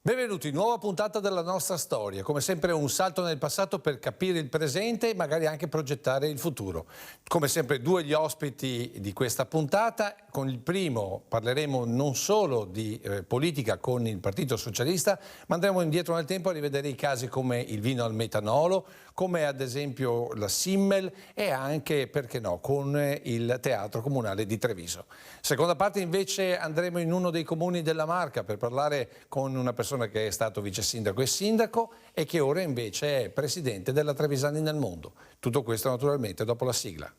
Benvenuti, nuova puntata della nostra storia, come sempre un salto nel passato per capire il presente e magari anche progettare il futuro. Come sempre due gli ospiti di questa puntata, con il primo parleremo non solo di politica con il Partito Socialista, ma andremo indietro nel tempo a rivedere i casi come il vino al metanolo, come ad esempio la Simmel e anche, perché no, con il Teatro Comunale di Treviso. Seconda parte invece andremo in uno dei comuni della Marca per parlare con una persona che è stato vice sindaco e sindaco e che ora invece è presidente della Trevisani nel mondo. Tutto questo naturalmente dopo la sigla.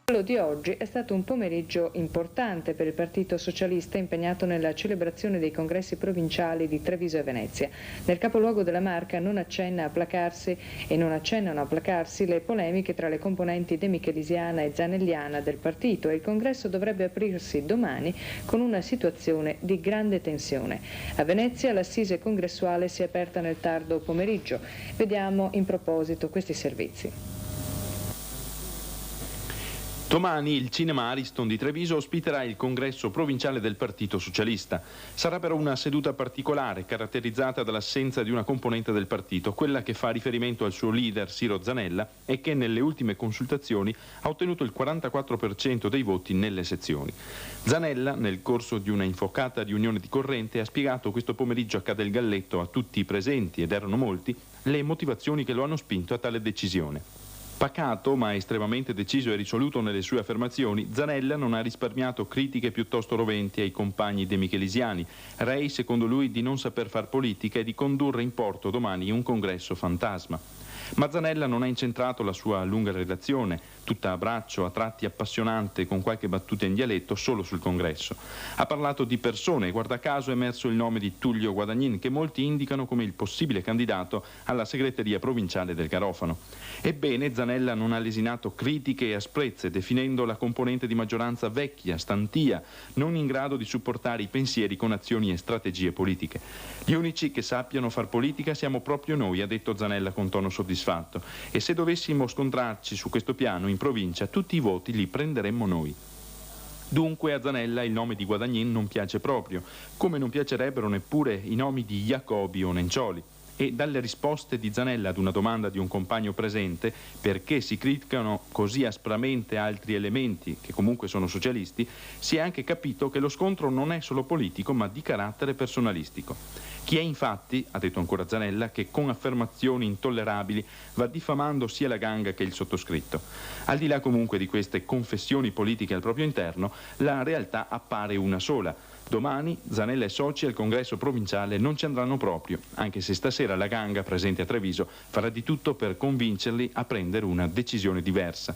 Quello di oggi è stato un pomeriggio importante per il Partito Socialista impegnato nella celebrazione dei congressi provinciali di Treviso e Venezia. Nel capoluogo della Marca non accennano a placarsi le polemiche tra le componenti demichelisiana e zanelliana del partito e il congresso dovrebbe aprirsi domani con una situazione di grande tensione. A Venezia l'assise congressuale si è aperta nel tardo pomeriggio. Vediamo in proposito questi servizi. Domani il Cinema Ariston di Treviso ospiterà il congresso provinciale del Partito Socialista. Sarà però una seduta particolare, caratterizzata dall'assenza di una componente del partito, quella che fa riferimento al suo leader Ciro Zanella e che nelle ultime consultazioni ha ottenuto il 44% dei voti nelle sezioni. Zanella, nel corso di una infuocata riunione di corrente, ha spiegato questo pomeriggio a Ca' del Galletto a tutti i presenti, ed erano molti, le motivazioni che lo hanno spinto a tale decisione. Pacato, ma estremamente deciso e risoluto nelle sue affermazioni, Zanella non ha risparmiato critiche piuttosto roventi ai compagni demichelisiani, rei secondo lui di non saper far politica e di condurre in porto domani un congresso fantasma. Ma Zanella non ha incentrato la sua lunga relazione, tutta a braccio, a tratti appassionante, con qualche battuta in dialetto, solo sul congresso. Ha parlato di persone e guarda caso è emerso il nome di Tullio Guadagnin, che molti indicano come il possibile candidato alla segreteria provinciale del Garofano. Ebbene, Zanella non ha lesinato critiche e asprezze, definendo la componente di maggioranza vecchia, stantia, non in grado di supportare i pensieri con azioni e strategie politiche. Gli unici che sappiano far politica siamo proprio noi, ha detto Zanella con tono soddisfatto, e se dovessimo scontrarci su questo piano in provincia, tutti i voti li prenderemmo noi. Dunque a Zanella il nome di Guadagnin non piace proprio, come non piacerebbero neppure i nomi di Jacobi o Nencioli. E dalle risposte di Zanella ad una domanda di un compagno presente, perché si criticano così aspramente altri elementi, che comunque sono socialisti, si è anche capito che lo scontro non è solo politico ma di carattere personalistico. Chi è infatti, ha detto ancora Zanella, che con affermazioni intollerabili va diffamando sia la ganga che il sottoscritto. Al di là comunque di queste confessioni politiche al proprio interno, la realtà appare una sola. Domani Zanella e soci al congresso provinciale non ci andranno proprio, anche se stasera la ganga presente a Treviso farà di tutto per convincerli a prendere una decisione diversa.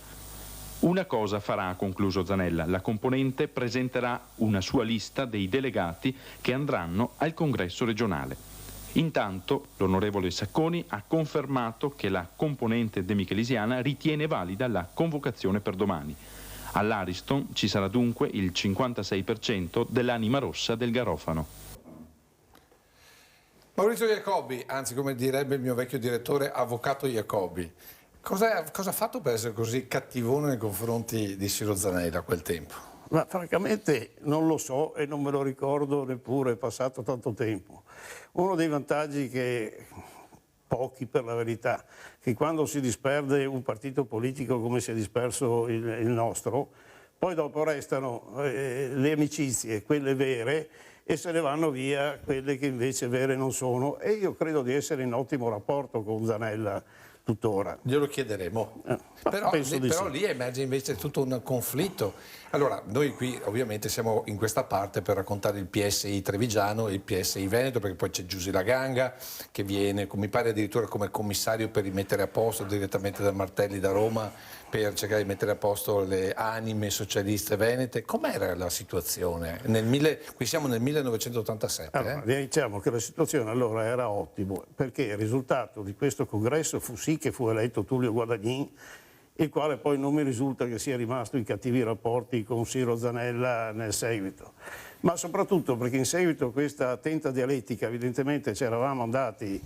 Una cosa farà, ha concluso Zanella, la componente presenterà una sua lista dei delegati che andranno al congresso regionale. Intanto l'onorevole Sacconi ha confermato che la componente demichelisiana ritiene valida la convocazione per domani. All'Ariston ci sarà dunque il 56% dell'anima rossa del Garofano. Maurizio Jacobi, anzi come direbbe il mio vecchio direttore, avvocato Jacobi, cosa ha fatto per essere così cattivone nei confronti di Ciro Zanella a quel tempo? Ma francamente non lo so e non me lo ricordo neppure, è passato tanto tempo. Uno dei vantaggi che, pochi per la verità, che quando si disperde un partito politico come si è disperso il nostro, poi dopo restano le amicizie, quelle vere, e se ne vanno via quelle che invece vere non sono. E io credo di essere in ottimo rapporto con Zanella tuttora. Glielo chiederemo. Però sì. Lì emerge invece tutto un conflitto. Allora, noi qui ovviamente siamo in questa parte per raccontare il PSI trevigiano e il PSI Veneto, perché poi c'è Giusy Laganga che viene, mi pare addirittura come commissario per rimettere a posto direttamente da Martelli da Roma, per cercare di mettere a posto le anime socialiste venete. Com'era la situazione? Qui siamo nel 1987. Allora, diciamo che la situazione allora era ottima, perché il risultato di questo congresso fu sì che fu eletto Tullio Guadagnin, il quale poi non mi risulta che sia rimasto in cattivi rapporti con Ciro Zanella nel seguito. Ma soprattutto perché in seguito a questa attenta dialettica evidentemente ci eravamo dati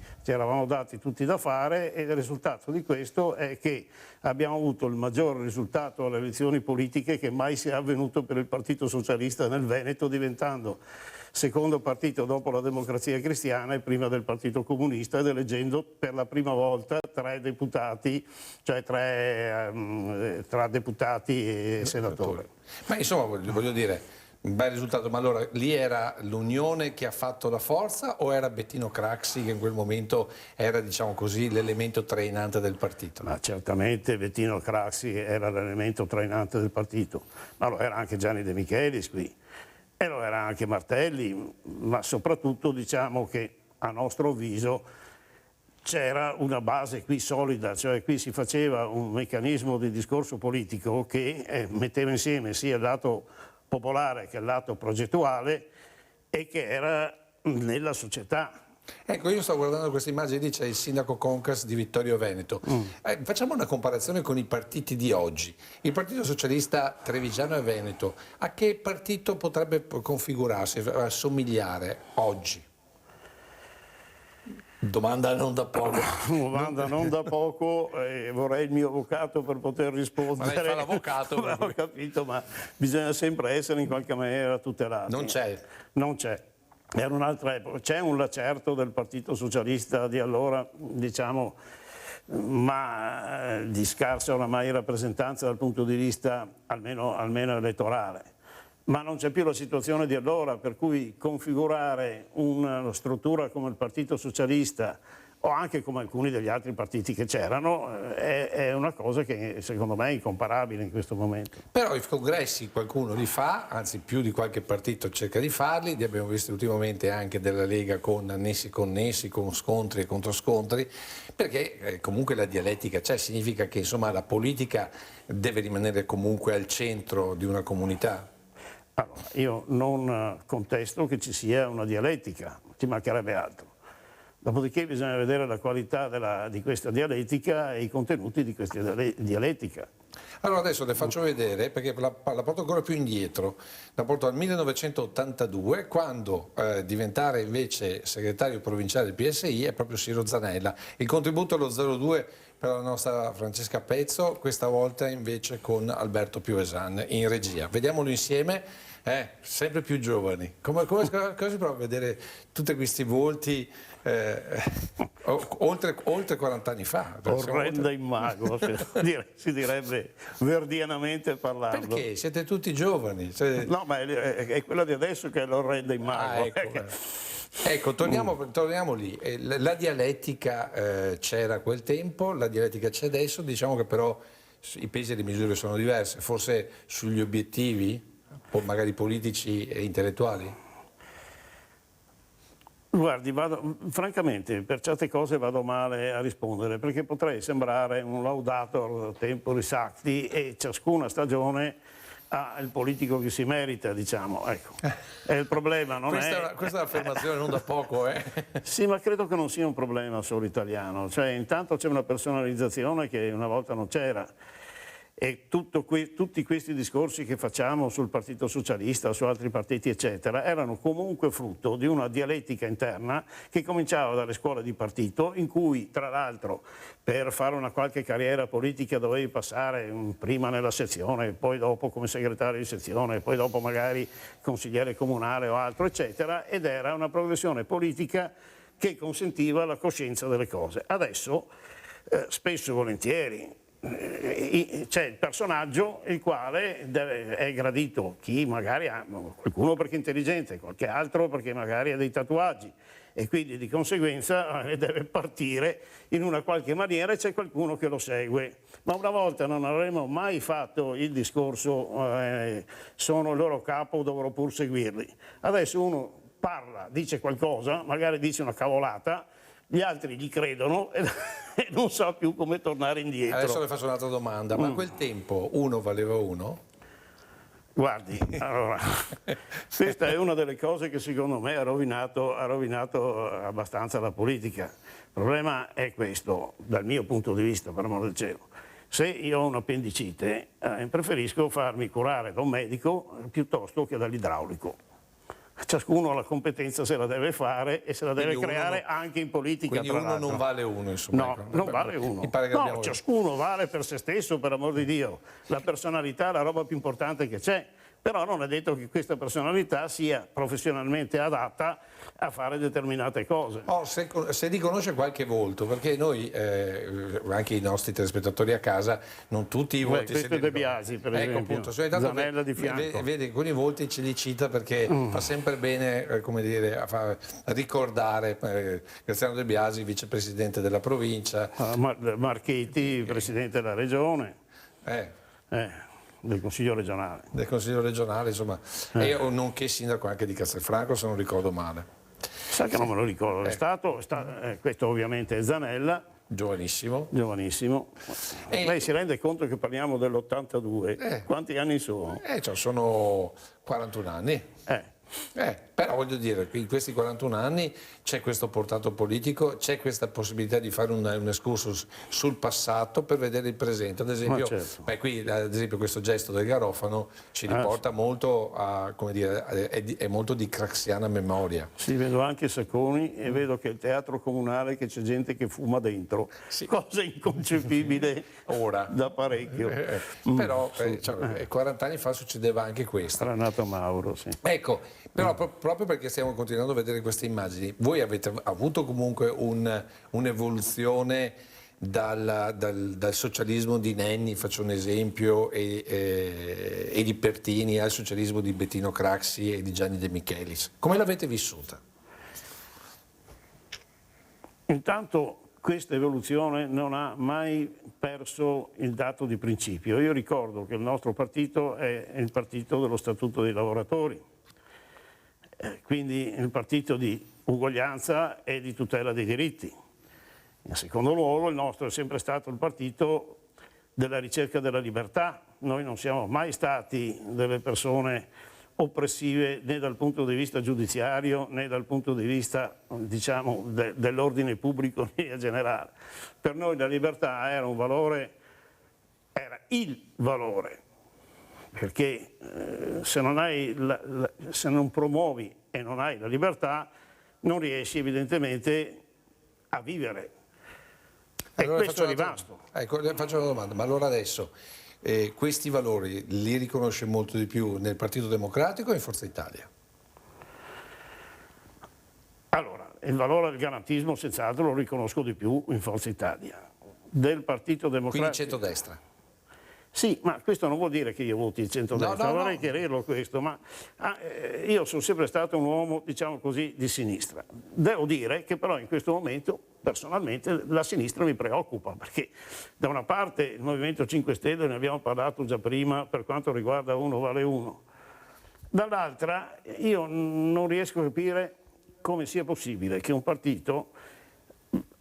tutti da fare, e il risultato di questo è che abbiamo avuto il maggior risultato alle elezioni politiche che mai sia avvenuto per il Partito Socialista nel Veneto, diventando secondo partito dopo la Democrazia Cristiana e prima del Partito Comunista, ed eleggendo per la prima volta 3 deputati, cioè tra deputati e senatori. Ma insomma, voglio dire, un bel risultato, ma allora lì era l'Unione che ha fatto la forza o era Bettino Craxi che in quel momento era, diciamo così, l'elemento trainante del partito? Ma certamente Bettino Craxi era l'elemento trainante del partito, ma lo era anche Gianni De Michelis qui, e lo era anche Martelli, ma soprattutto diciamo che a nostro avviso c'era una base qui solida, cioè qui si faceva un meccanismo di discorso politico che metteva insieme sia il lato popolare che il lato progettuale e che era nella società. Ecco, io sto guardando questa immagine, lì c'è il sindaco Concas di Vittorio Veneto. Facciamo una comparazione con i partiti di oggi. Il Partito Socialista Trevigiano e Veneto, a che partito potrebbe configurarsi, assomigliare oggi? Domanda non da poco. Domanda non da poco, vorrei il mio avvocato per poter rispondere. Ma lei fa l'avvocato. Ho capito, ma bisogna sempre essere in qualche maniera tutelati. Non c'è. Non c'è. Era un'altra epoca. C'è un lacerto del Partito Socialista di allora, diciamo, ma di scarsa oramai rappresentanza dal punto di vista almeno elettorale. Ma non c'è più la situazione di allora, per cui configurare una struttura come il Partito Socialista o anche come alcuni degli altri partiti che c'erano è una cosa che secondo me è incomparabile in questo momento. Però i congressi qualcuno li fa, anzi più di qualche partito cerca di farli, li abbiamo visti ultimamente anche della Lega con annessi connessi, con scontri e controscontri, perché comunque la dialettica c'è, significa che insomma la politica deve rimanere comunque al centro di una comunità. Allora, io non contesto che ci sia una dialettica, ci mancherebbe altro. Dopodiché bisogna vedere la qualità di questa dialettica e i contenuti di questa dialettica. Allora adesso le faccio vedere, perché la porto ancora più indietro, la porto al 1982, quando diventare invece segretario provinciale del PSI è proprio Ciro Zanella. Il contributo è lo 02 per la nostra Francesca Pezzo, questa volta invece con Alberto Piovesan in regia. Vediamolo insieme. Sempre più giovani. Come si prova a vedere tutti questi volti oltre 40 anni fa? Orrenda imago, si direbbe verdianamente parlando. Perché? Siete tutti giovani. No, ma è quella di adesso che è l'orrenda imago. Ecco, torniamo lì. La dialettica c'era a quel tempo, la dialettica c'è adesso, diciamo che però i pesi e le misure sono diverse, forse sugli obiettivi magari politici e intellettuali? Guardi, francamente per certe cose vado male a rispondere, perché potrei sembrare un laudator temporis acti e ciascuna stagione ha il politico che si merita, diciamo. Ecco. E il problema non questa è un'affermazione non da poco, Sì, ma credo che non sia un problema solo italiano. Cioè, intanto c'è una personalizzazione che una volta non c'era. E tutti questi discorsi che facciamo sul Partito Socialista, su altri partiti eccetera, erano comunque frutto di una dialettica interna che cominciava dalle scuole di partito, in cui tra l'altro per fare una qualche carriera politica dovevi passare prima nella sezione, poi dopo come segretario di sezione, poi dopo magari consigliere comunale o altro eccetera, ed era una progressione politica che consentiva la coscienza delle cose. Adesso spesso e volentieri c'è il personaggio il quale è gradito, chi magari ha qualcuno perché è intelligente, qualche altro perché magari ha dei tatuaggi e quindi di conseguenza deve partire in una qualche maniera e c'è qualcuno che lo segue. Ma una volta non avremmo mai fatto il discorso sono il loro capo, dovrò pur seguirli. Adesso uno parla, dice qualcosa, magari dice una cavolata, gli altri gli credono e non sa più come tornare indietro. Adesso le faccio un'altra domanda, ma a quel tempo uno valeva uno? Guardi, allora, questa è una delle cose che secondo me ha rovinato abbastanza la politica. Il problema è questo, dal mio punto di vista, per amor del cielo. Se io ho un'appendicite, preferisco farmi curare da un medico piuttosto che dall'idraulico. Ciascuno ha la competenza, se la deve fare e se la deve creare anche in politica. Quindi tra uno l'altro non vale uno, insomma. No, non vale uno. Mi pare che No, ciascuno vale per se stesso, per amor di Dio. La personalità è la roba più importante che c'è. Però non è detto che questa personalità sia professionalmente adatta a fare determinate cose. Se riconosce qualche volto, perché noi, anche i nostri telespettatori a casa, non tutti i volti... Questo è De Biasi, per esempio. Appunto, Zanella di fianco. Vede, con i volti ce li cita perché fa sempre bene, come dire, a ricordare Graziano De Biasi, vicepresidente della provincia. Marchetti, presidente della regione. Del Consiglio regionale. Del Consiglio regionale, insomma, e nonché sindaco anche di Castelfranco, se non ricordo male. Sa che non me lo ricordo, è stato, questo ovviamente è Zanella. Giovanissimo. Lei si rende conto che parliamo dell'82? Quanti anni sono? Sono 41 anni. Però voglio dire, in questi 41 anni c'è questo portato politico, c'è questa possibilità di fare un excursus sul passato per vedere il presente. Ad esempio, qui ad esempio questo gesto del garofano ci riporta molto a, come dire, è molto di craxiana memoria. Sì, vedo anche Sacconi e vedo che il teatro comunale che c'è gente che fuma dentro, cosa inconcepibile ora da parecchio. Però 40 anni fa succedeva anche questo. Era nato Mauro, sì. Ecco, però proprio perché stiamo continuando a vedere queste immagini, voi avete avuto comunque un'evoluzione dal socialismo di Nenni, faccio un esempio, e di Pertini al socialismo di Bettino Craxi e di Gianni De Michelis. Come l'avete vissuta? Intanto questa evoluzione non ha mai perso il dato di principio. Io ricordo che il nostro partito è il partito dello Statuto dei lavoratori, quindi il partito di uguaglianza e di tutela dei diritti. In secondo luogo il nostro è sempre stato il partito della ricerca della libertà. Noi non siamo mai stati delle persone oppressive né dal punto di vista giudiziario né dal punto di vista, diciamo, dell'ordine pubblico in linea generale. Per noi la libertà era un valore, era il valore, perché se non promuovi e non hai la libertà non riesci evidentemente a vivere. Allora, e questo è rimasto. Ecco, le faccio una domanda, ma allora adesso questi valori li riconosce molto di più nel Partito Democratico o in Forza Italia? Allora, il valore del garantismo senz'altro lo riconosco di più in Forza Italia. Del Partito Democratico... Quindi centrodestra? Sì, ma questo non vuol dire che io voti il centrodestra, vorrei chiarirlo questo, ma io sono sempre stato un uomo, diciamo così, di sinistra. Devo dire che però in questo momento, personalmente, la sinistra mi preoccupa, perché da una parte il Movimento 5 Stelle, ne abbiamo parlato già prima, per quanto riguarda uno vale uno, dall'altra io non riesco a capire come sia possibile che un partito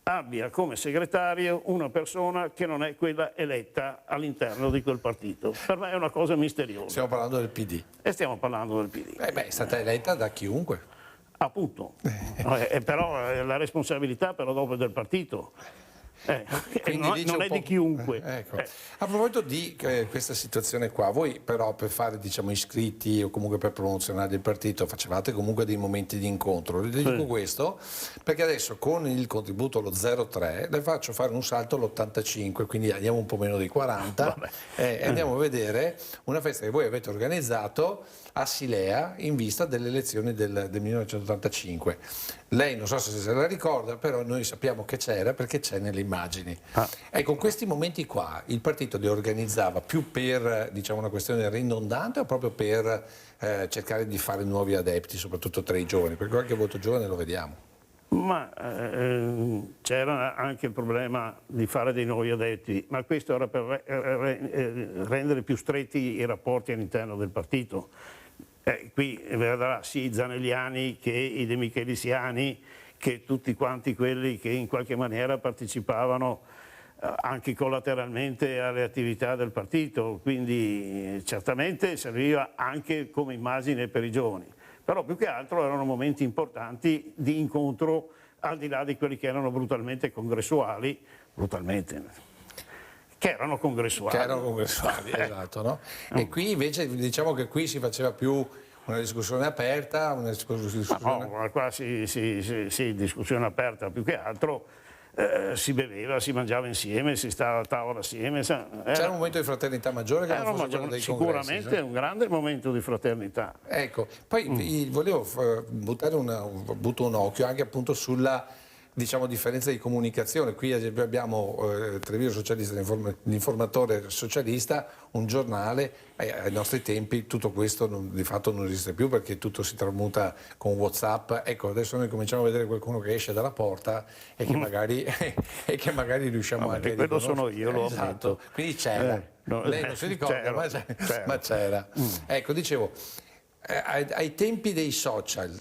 abbia come segretario una persona che non è quella eletta all'interno di quel partito. Per me è una cosa misteriosa. Stiamo parlando del PD. E stiamo parlando del PD. È stata eletta da chiunque. Appunto. Però la responsabilità però dopo è del partito. Non è di chiunque. Ecco. A proposito di questa situazione qua, voi però per fare, diciamo, iscritti o comunque per promozionare il partito facevate comunque dei momenti di incontro. Le dico questo perché adesso con il contributo allo 0,3 le faccio fare un salto all'85, quindi andiamo un po' meno di 40 e andiamo a vedere una festa che voi avete organizzato a Silea in vista delle elezioni del 1985. Lei non so se la ricorda, però noi sappiamo che c'era perché c'è nelle immagini. Ecco, questi momenti qua il partito li organizzava più per, diciamo, una questione ridondante o proprio per cercare di fare nuovi adepti, soprattutto tra i giovani, perché qualche voto giovane lo vediamo. Ma c'era anche il problema di fare dei nuovi adepti, ma questo era per rendere più stretti i rapporti all'interno del partito. Qui vedrà sia i zanelliani che i de michelisiani, che tutti quanti quelli che in qualche maniera partecipavano anche collateralmente alle attività del partito, quindi certamente serviva anche come immagine per i giovani, però più che altro erano momenti importanti di incontro al di là di quelli che erano brutalmente congressuali, brutalmente, che erano congressuali. Esatto, no? E qui invece diciamo che qui si faceva più una discussione aperta, una discussione... No, qua sì, discussione aperta più che altro, si beveva, si mangiava insieme, si stava a tavola assieme. C'era un momento di fraternità maggiore che non fosse quello dei congressi. Sicuramente un grande momento di fraternità. Ecco, poi volevo butto un occhio anche appunto sulla differenza di comunicazione. Qui ad esempio abbiamo Treviso Socialista, l'informatore socialista, un giornale, ai nostri tempi tutto questo di fatto non esiste più perché tutto si tramuta con WhatsApp. Ecco, adesso noi cominciamo a vedere qualcuno che esce dalla porta e che magari riusciamo anche a quello sono io, lo ammetto. Quindi c'era, lei non si ricorda, ma c'era. Ecco, dicevo, ai tempi dei social,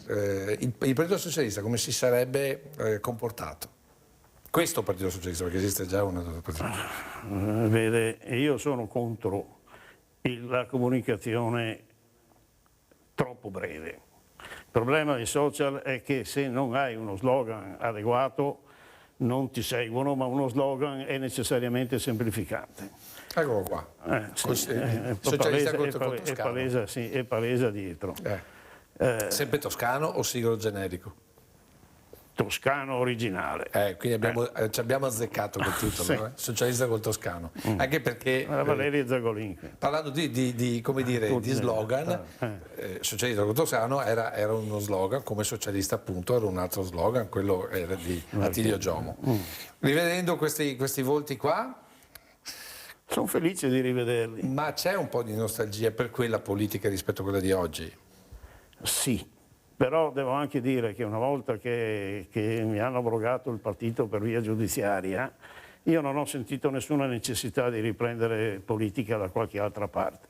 il Partito Socialista come si sarebbe comportato? Questo Partito Socialista, perché esiste già una... Vede, io sono contro la comunicazione troppo breve. Il problema dei social è che se non hai uno slogan adeguato non ti seguono, ma uno slogan è necessariamente semplificante. Eccolo qua. È palese dietro. Sempre toscano o sigaro generico? Toscano originale. Quindi ci abbiamo azzeccato col titolo, Socialista col toscano. Anche perché Valerio Zagolin. Parlando di slogan, Socialista col toscano era uno slogan, come socialista appunto era un altro slogan, quello era di Attilio Giomo. Rivedendo questi volti qua, sono felice di rivederli. Ma c'è un po' di nostalgia per quella politica rispetto a quella di oggi? Sì, però devo anche dire che una volta che mi hanno abrogato il partito per via giudiziaria, io non ho sentito nessuna necessità di riprendere politica da qualche altra parte.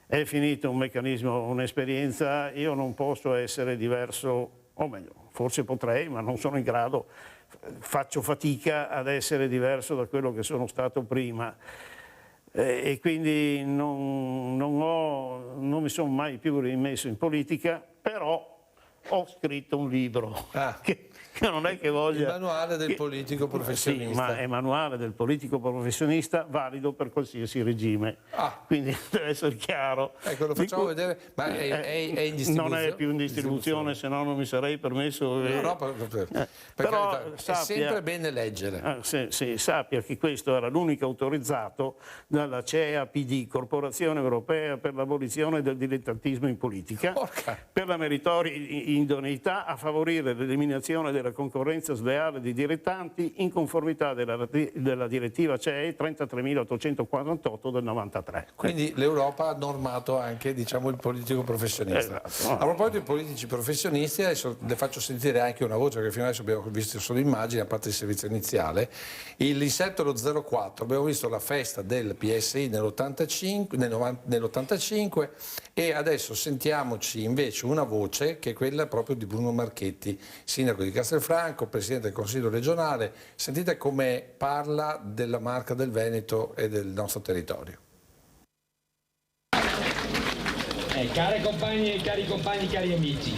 È finito un meccanismo, un'esperienza, io non posso essere diverso, o meglio, forse potrei, ma non sono in grado, faccio fatica ad essere diverso da quello che sono stato prima. E quindi non mi sono mai più rimesso in politica, però ho scritto un libro che non è che voglia... Il manuale del politico professionista. Sì, ma è manuale del politico professionista valido per qualsiasi regime. Quindi deve essere chiaro. Ecco, lo facciamo vedere, ma è in distribuzione? Non è più in distribuzione, se no non mi sarei permesso... Però è sempre bene leggere. Sì, sappia che questo era l'unico autorizzato dalla CEA-PD, Corporazione Europea per l'abolizione del dilettantismo in politica, per la meritoria idoneità a favorire l'eliminazione della concorrenza sleale di dilettanti in conformità della direttiva CEE 33.848 del 93. Quindi l'Europa ha normato anche il politico professionista. A proposito di politici professionisti, adesso le faccio sentire anche una voce che fino adesso abbiamo visto solo immagini, a parte il servizio iniziale. L'insetto lo 04, abbiamo visto la festa del PSI nell'85 e adesso sentiamoci invece una voce che è quella proprio di Bruno Marchetti, sindaco di Castelfranco, presidente del Consiglio regionale. Sentite come parla della Marca del Veneto e del nostro territorio. Care compagne e cari compagni, cari amici,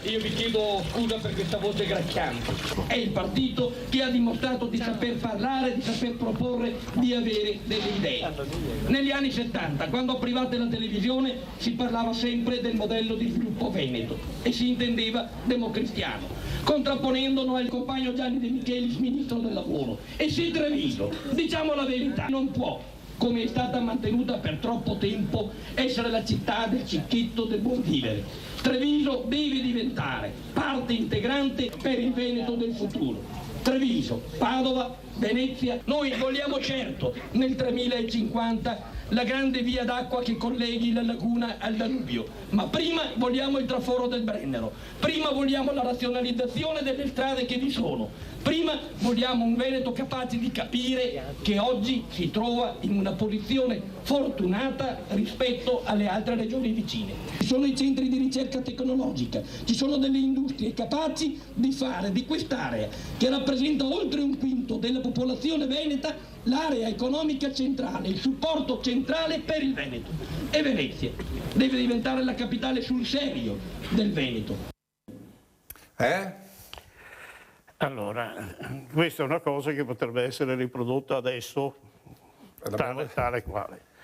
io vi chiedo scusa per questa voce gracchiante. È il partito che ha dimostrato di saper parlare, di saper proporre, di avere delle idee. Negli anni 70, quando aprivate la televisione, si parlava sempre del modello di sviluppo veneto e si intendeva democristiano, contrapponendolo al compagno Gianni De Michelis, ministro del lavoro. E se Treviso, diciamo la verità, non può, come è stata mantenuta per troppo tempo, essere la città del cicchetto del buon vivere. Treviso deve diventare parte integrante per il Veneto del futuro. Treviso, Padova, Venezia, noi vogliamo certo nel 3050 la grande via d'acqua che colleghi la laguna al Danubio, ma prima vogliamo il traforo del Brennero, prima vogliamo la razionalizzazione delle strade che vi sono, prima vogliamo un Veneto capace di capire che oggi si trova in una posizione fortunata rispetto alle altre regioni vicine. Ci sono i centri di ricerca tecnologica, ci sono delle industrie capaci di fare di quest'area, che rappresenta oltre un quinto della popolazione veneta, l'area economica centrale, il supporto centrale per il Veneto. E Venezia deve diventare la capitale sul serio del Veneto. Allora, questa è una cosa che potrebbe essere riprodotta adesso tale quale.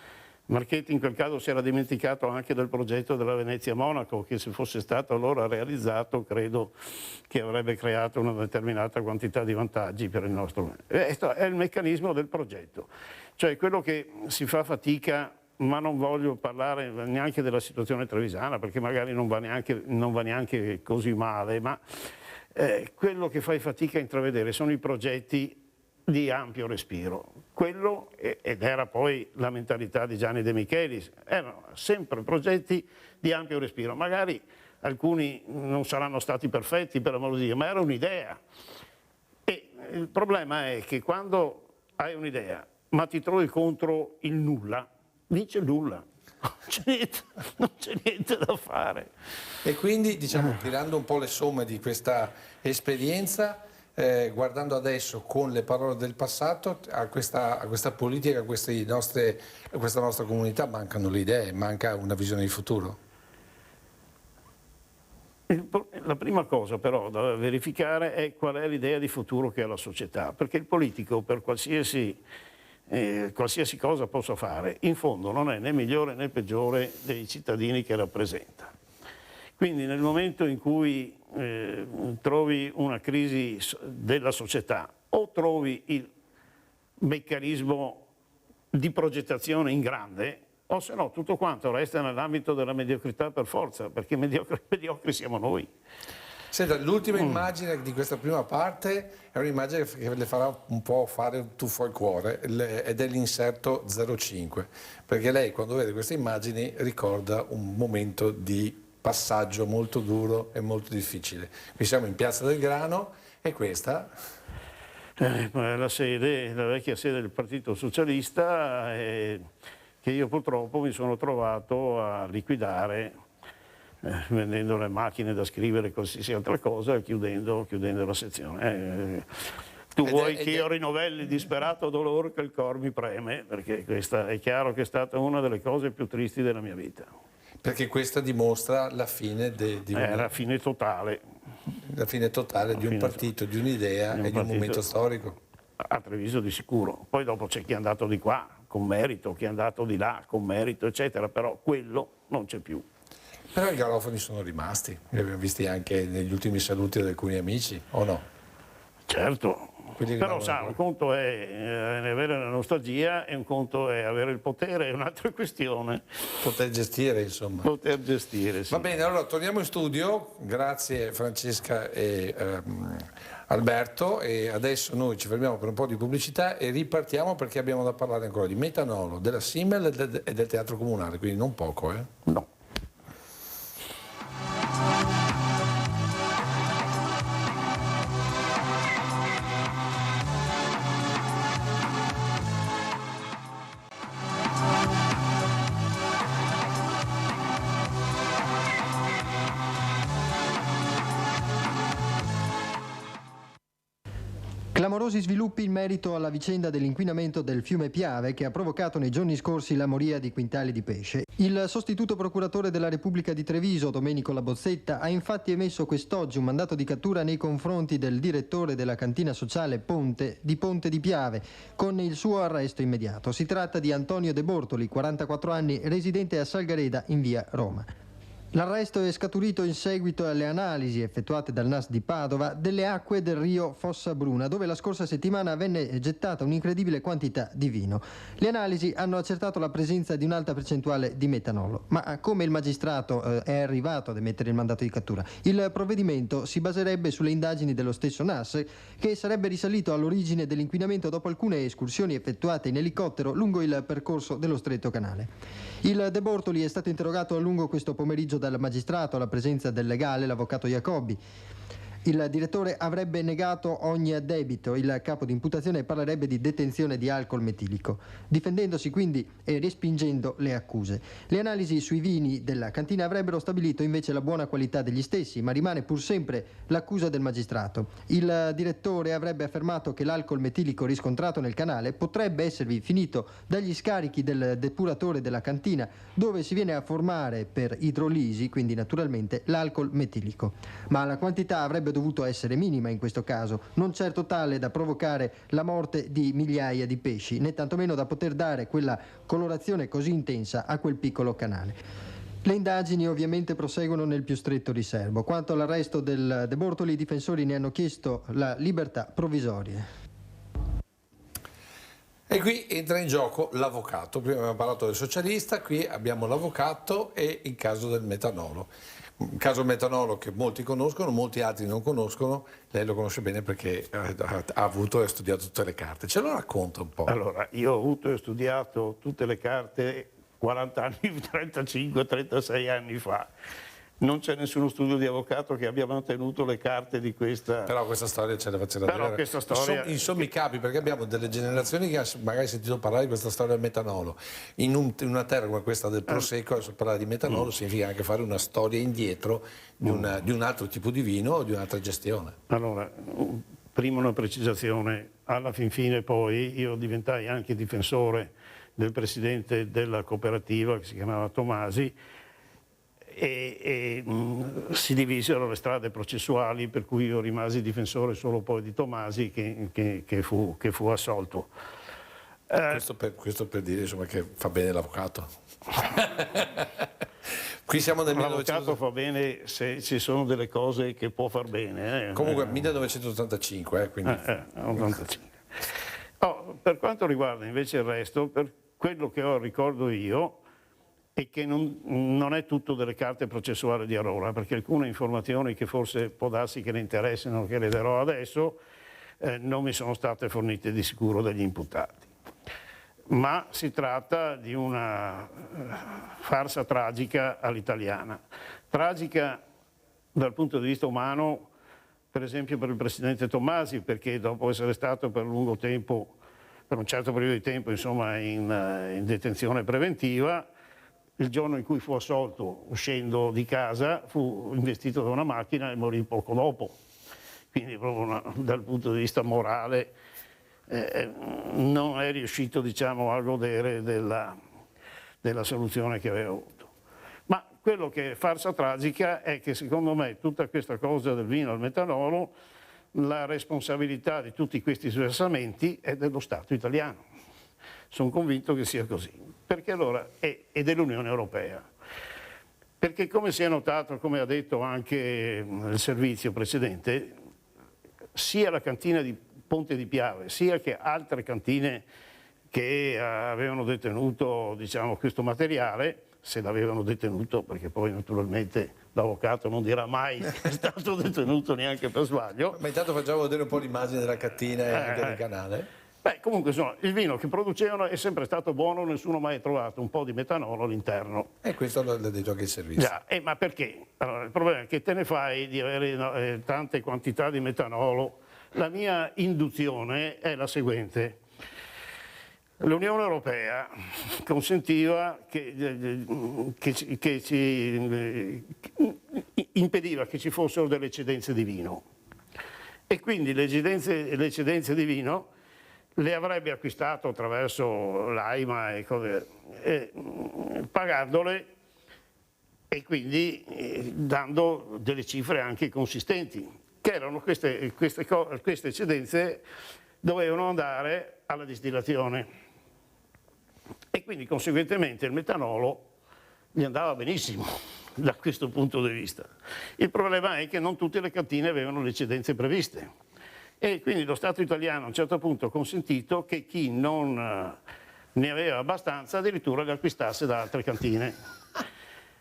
Marchetti in quel caso si era dimenticato anche del progetto della Venezia-Monaco, che se fosse stato allora realizzato credo che avrebbe creato una determinata quantità di vantaggi per il nostro. Questo è il meccanismo del progetto, cioè quello che si fa fatica, ma non voglio parlare neanche della situazione trevisana perché magari non va neanche così male, ma quello che fai fatica a intravedere sono i progetti di ampio respiro. Quello, ed era poi la mentalità di Gianni De Michelis, erano sempre progetti di ampio respiro. Magari alcuni non saranno stati perfetti, per amor di Dio, ma era un'idea. E il problema è che quando hai un'idea, ma ti trovi contro il nulla, vince il nulla. Non c'è niente da fare. E quindi, diciamo, tirando un po' le somme di questa esperienza, guardando adesso con le parole del passato, a questa politica, a questa nostra comunità mancano le idee, manca una visione di futuro. La prima cosa però da verificare è qual è l'idea di futuro che ha la società, perché il politico per qualsiasi cosa possa fare, in fondo non è né migliore né peggiore dei cittadini che rappresenta. Quindi nel momento in cui trovi una crisi della società o trovi il meccanismo di progettazione in grande, o se no tutto quanto resta nell'ambito della mediocrità per forza, perché mediocri siamo noi. Senta, l'ultima immagine di questa prima parte è un'immagine che le farà un po' fare un tuffo al cuore, ed è l'inserto 05, perché lei quando vede queste immagini ricorda un momento di passaggio molto duro e molto difficile. Qui siamo in Piazza del Grano e questa è la vecchia sede del Partito Socialista che io purtroppo mi sono trovato a liquidare vendendo le macchine da scrivere e qualsiasi altra cosa e chiudendo la sezione. Tu vuoi che io rinovelli disperato dolore che il cor mi preme, perché questa è chiaro che è stata una delle cose più tristi della mia vita. Perché questa dimostra la fine la fine totale. La fine totale di un partito, di un'idea e di un momento storico. A Treviso di sicuro. Poi dopo c'è chi è andato di qua con merito, chi è andato di là con merito, eccetera, però quello non c'è più. Però i garofani sono rimasti, li abbiamo visti anche negli ultimi saluti di alcuni amici, o no? Certo. Però sa, un conto è avere la nostalgia e un conto è avere il potere, è un'altra questione. Poter gestire, insomma. Poter gestire, sì. Va bene, allora torniamo in studio, grazie Francesca e Alberto, e adesso noi ci fermiamo per un po' di pubblicità e ripartiamo perché abbiamo da parlare ancora di metanolo, della Simmel e del Teatro Comunale, quindi non poco, No. Clamorosi sviluppi in merito alla vicenda dell'inquinamento del fiume Piave che ha provocato nei giorni scorsi la moria di quintali di pesce. Il sostituto procuratore della Repubblica di Treviso, Domenico Labozzetta, ha infatti emesso quest'oggi un mandato di cattura nei confronti del direttore della cantina sociale Ponte di Piave, con il suo arresto immediato. Si tratta di Antonio De Bortoli, 44 anni, residente a Salgareda in via Roma. L'arresto è scaturito in seguito alle analisi effettuate dal NAS di Padova delle acque del Rio Fossa Bruna, dove la scorsa settimana venne gettata un'incredibile quantità di vino. Le analisi hanno accertato la presenza di un'alta percentuale di metanolo. Ma come il magistrato è arrivato ad emettere il mandato di cattura? Il provvedimento si baserebbe sulle indagini dello stesso NAS, che sarebbe risalito all'origine dell'inquinamento dopo alcune escursioni effettuate in elicottero lungo il percorso dello stretto canale. Il De Bortoli è stato interrogato a lungo questo pomeriggio dal magistrato alla presenza del legale, l'avvocato Jacobi. Il direttore avrebbe negato ogni addebito, il capo di imputazione parlerebbe di detenzione di alcol metilico, difendendosi quindi e respingendo le accuse. Le analisi sui vini della cantina avrebbero stabilito invece la buona qualità degli stessi, ma rimane pur sempre l'accusa del magistrato. Il direttore avrebbe affermato che l'alcol metilico riscontrato nel canale potrebbe esservi finito dagli scarichi del depuratore della cantina, dove si viene a formare per idrolisi, quindi naturalmente, l'alcol metilico. Ma la quantità avrebbe dovuto essere minima in questo caso, non certo tale da provocare la morte di migliaia di pesci, né tantomeno da poter dare quella colorazione così intensa a quel piccolo canale. Le indagini ovviamente proseguono nel più stretto riservo. Quanto all'arresto del De Bortoli, i difensori ne hanno chiesto la libertà provvisoria. E qui entra in gioco l'avvocato. Prima abbiamo parlato del socialista, qui abbiamo l'avvocato e il caso del metanolo. Un caso del metanolo che molti conoscono, molti altri non conoscono. Lei lo conosce bene perché ha avuto e ha studiato tutte le carte. Ce lo racconta un po'? Allora, io ho avuto e studiato tutte le carte 40 anni, 35, 36 anni fa. Non c'è nessuno studio di avvocato che abbia mantenuto le carte di questa... Però questa storia ce la faceva Però vedere. questa storia... In sommi capi, perché abbiamo delle generazioni che hanno magari sentito parlare di questa storia del metanolo. In una terra come questa del Prosecco, adesso parlare di metanolo significa anche fare una storia indietro di un altro tipo di vino o di un'altra gestione. Allora, prima una precisazione. Alla fin fine poi io diventai anche difensore del presidente della cooperativa che si chiamava Tomasi e si divisero le strade processuali, per cui io rimasi difensore solo poi di Tomasi che fu assolto. Questo per dire insomma, che fa bene l'avvocato. Qui siamo nel L'avvocato fa bene se ci sono delle cose che può far bene. Comunque 1985, quindi... 85. Per quanto riguarda invece il resto, per quello che ho ricordo io è che non è tutto delle carte processuali di Arola, perché alcune informazioni che forse può darsi che le interessino, che le darò adesso, non mi sono state fornite di sicuro dagli imputati. Ma si tratta di una farsa tragica all'italiana. Tragica dal punto di vista umano, per esempio per il presidente Tomasi, perché dopo essere stato per lungo tempo, per un certo periodo di tempo, insomma, in detenzione preventiva, il giorno in cui fu assolto, uscendo di casa, fu investito da una macchina e morì poco dopo. Quindi proprio dal punto di vista morale non è riuscito, diciamo, a godere della soluzione che aveva avuto. Ma quello che è farsa tragica è che secondo me tutta questa cosa del vino al metanolo, la responsabilità di tutti questi sversamenti è dello Stato italiano. Sono convinto che sia così, perché allora è dell'Unione Europea. Perché come si è notato, come ha detto anche il servizio precedente, sia la cantina di Ponte di Piave, sia che altre cantine che avevano detenuto, diciamo, questo materiale, se l'avevano detenuto, perché poi naturalmente l'avvocato non dirà mai che è stato detenuto neanche per sbaglio. Ma intanto facciamo vedere un po' l'immagine della cattina e anche del canale. Beh, comunque insomma, il vino che producevano è sempre stato buono, nessuno ha mai trovato un po' di metanolo all'interno. E questo l'ha detto anche il servizio. Già, ma perché? Allora, il problema è che te ne fai di avere tante quantità di metanolo. La mia induzione è la seguente. L'Unione Europea consentiva impediva che ci fossero delle eccedenze di vino e quindi le eccedenze di vino le avrebbe acquistato attraverso l'AIMA e pagandole e quindi dando delle cifre anche consistenti, che erano queste eccedenze dovevano andare alla distillazione e quindi conseguentemente il metanolo gli andava benissimo da questo punto di vista. Il problema è che non tutte le cantine avevano le eccedenze previste e quindi lo Stato italiano a un certo punto ha consentito che chi non ne aveva abbastanza addirittura le acquistasse da altre cantine.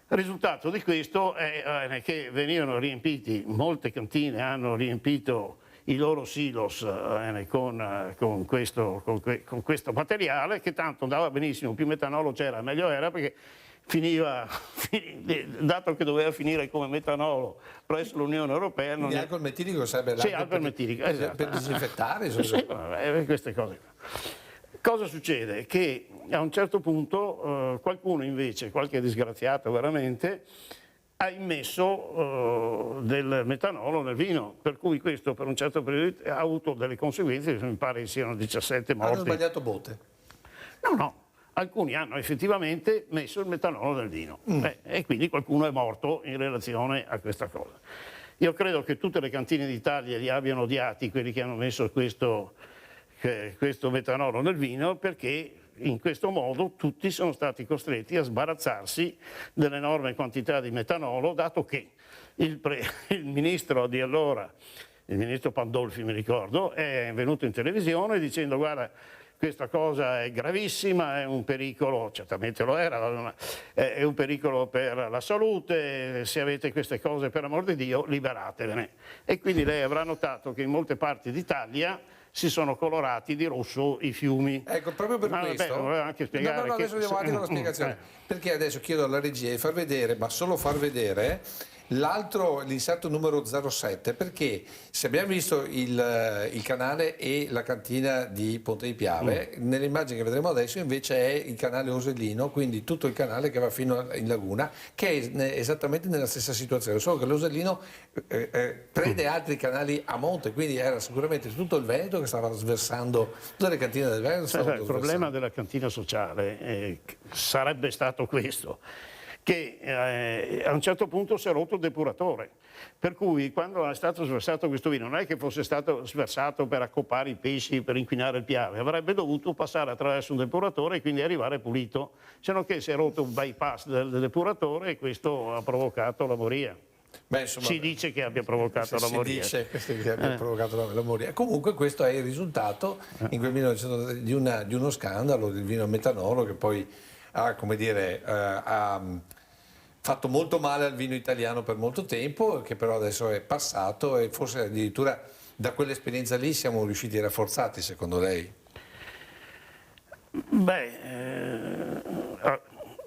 Il risultato di questo è che venivano riempiti, molte cantine hanno riempito i loro silos con questo materiale che tanto andava benissimo, più metanolo c'era meglio era, perché dato che doveva finire come metanolo presso l'Unione Europea. Quindi alcol metilico sarebbe sì, alcol metilico, esatto. Per disinfettare? Sì, queste cose. Cosa succede? Che a un certo punto qualcuno invece, qualche disgraziato veramente, ha immesso del metanolo nel vino, per cui questo per un certo periodo ha avuto delle conseguenze, mi pare che siano 17 morti. Hanno sbagliato botte? No, alcuni hanno effettivamente messo il metanolo nel vino e quindi qualcuno è morto in relazione a questa cosa. Io credo che tutte le cantine d'Italia li abbiano odiati, quelli che hanno messo questo metanolo nel vino, perché in questo modo tutti sono stati costretti a sbarazzarsi dell'enorme quantità di metanolo, dato che il ministro di allora, il ministro Pandolfi mi ricordo, è venuto in televisione dicendo: guarda, questa cosa è gravissima, è un pericolo, certamente lo era, è un pericolo per la salute, se avete queste cose, per amor di Dio, liberatevene. E quindi lei avrà notato che in molte parti d'Italia si sono colorati di rosso i fiumi. Ecco, proprio per questo. Voleva anche spiegare no, adesso andiamo avanti con la spiegazione. Perché adesso chiedo alla regia di far vedere, ma solo far vedere, l'inserto numero 07, perché se abbiamo visto il canale e la cantina di Ponte di Piave, nell'immagine che vedremo adesso invece è il canale Osellino, quindi tutto il canale che va fino in laguna, che è esattamente nella stessa situazione, solo che l'Osellino prende altri canali a monte, quindi era sicuramente tutto il Veneto che stava sversando, tutte le cantine del Veneto. Il problema della cantina sociale sarebbe stato questo, che a un certo punto si è rotto il depuratore, per cui quando è stato sversato questo vino non è che fosse stato sversato per accoppare i pesci, per inquinare il Piave, avrebbe dovuto passare attraverso un depuratore e quindi arrivare pulito, se no che si è rotto un bypass del depuratore e questo ha provocato la moria. Beh, insomma, si dice che abbia provocato la moria. Si dice che abbia provocato la moria. Comunque questo è il risultato in quel 1900 di uno scandalo del vino metanolo che poi ha, come dire, ha fatto molto male al vino italiano per molto tempo, che però adesso è passato e forse addirittura da quell'esperienza lì siamo riusciti rafforzati, secondo lei?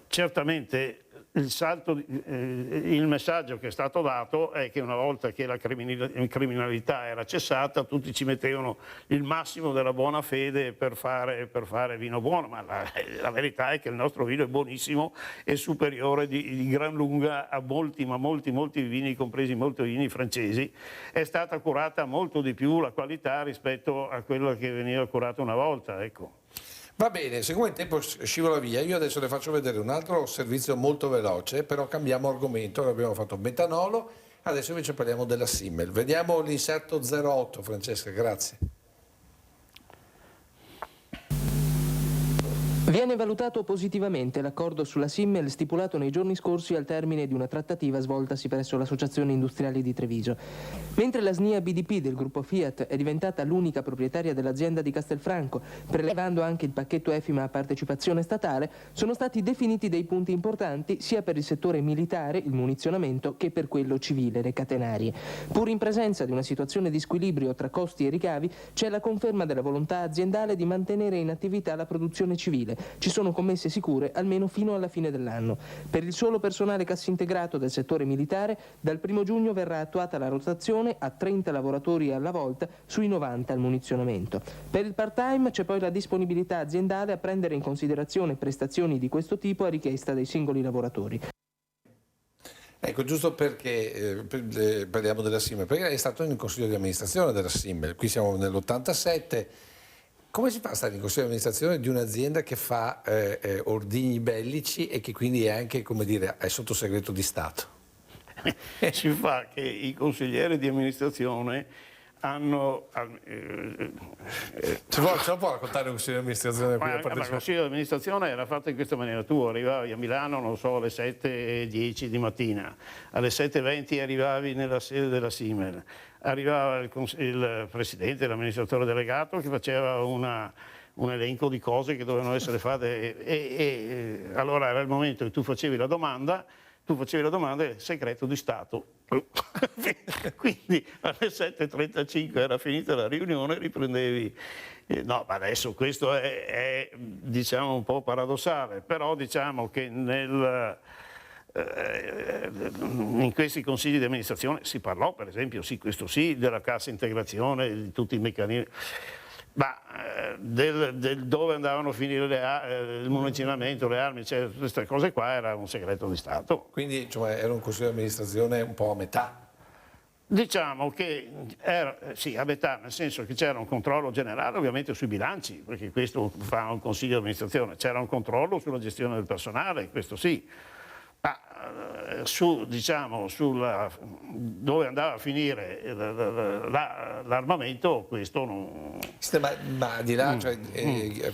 Certamente il messaggio che è stato dato è che una volta che la criminalità era cessata tutti ci mettevano il massimo della buona fede per fare vino buono, ma la verità è che il nostro vino è buonissimo e superiore di gran lunga a molti vini, compresi molti vini francesi. È stata curata molto di più la qualità rispetto a quello che veniva curata una volta, ecco. Va bene, siccome il tempo scivola via, io adesso le faccio vedere un altro servizio molto veloce, però cambiamo argomento, abbiamo fatto metanolo, adesso invece parliamo della Simmel. Vediamo l'inserto 08, Francesca, grazie. Viene valutato positivamente l'accordo sulla Simmel stipulato nei giorni scorsi al termine di una trattativa svoltasi presso l'Associazione Industriali di Treviso. Mentre la SNIA BDP del gruppo Fiat è diventata l'unica proprietaria dell'azienda di Castelfranco, prelevando anche il pacchetto EFIMA a partecipazione statale, sono stati definiti dei punti importanti sia per il settore militare, il munizionamento, che per quello civile, le catenarie. Pur in presenza di una situazione di squilibrio tra costi e ricavi, c'è la conferma della volontà aziendale di mantenere in attività la produzione civile. Ci sono commesse sicure almeno fino alla fine dell'anno. Per il solo personale cassintegrato del settore militare, dal 1 giugno verrà attuata la rotazione a 30 lavoratori alla volta sui 90 al munizionamento. Per il part-time c'è poi la disponibilità aziendale a prendere in considerazione prestazioni di questo tipo a richiesta dei singoli lavoratori. Ecco, giusto perché parliamo della Simmel, perché è stato in consiglio di amministrazione della Simmel, qui siamo nell'87. Come si fa a stare in consiglio di amministrazione di un'azienda che fa ordigni bellici e che quindi è anche, come dire, è sotto segreto di Stato? Si fa che i consiglieri di amministrazione hanno... Ce lo può raccontare un consiglio di amministrazione? Il consiglio di amministrazione era fatto in questa maniera: tu arrivavi a Milano, non so, alle 7:10 di mattina, alle 7:20 arrivavi nella sede della Simmel, arrivava il presidente, l'amministratore delegato che faceva un elenco di cose che dovevano essere fatte e allora era il momento che tu facevi la domanda e segreto di Stato. Quindi alle 7:35 era finita la riunione, riprendevi. No, ma adesso questo è diciamo un po' paradossale, però diciamo che in questi consigli di amministrazione si parlò, per esempio, sì, questo sì, della cassa integrazione, di tutti i meccanismi. Ma del dove andavano a finire il munizionamento, le armi, cioè, queste cose qua era un segreto di Stato. Quindi era un consiglio di amministrazione un po' a metà? Diciamo che era sì, a metà, nel senso che c'era un controllo generale ovviamente sui bilanci, perché questo fa un consiglio di amministrazione, c'era un controllo sulla gestione del personale, questo sì. diciamo, dove andava a finire l'armamento, questo non... Ma di là, cioè,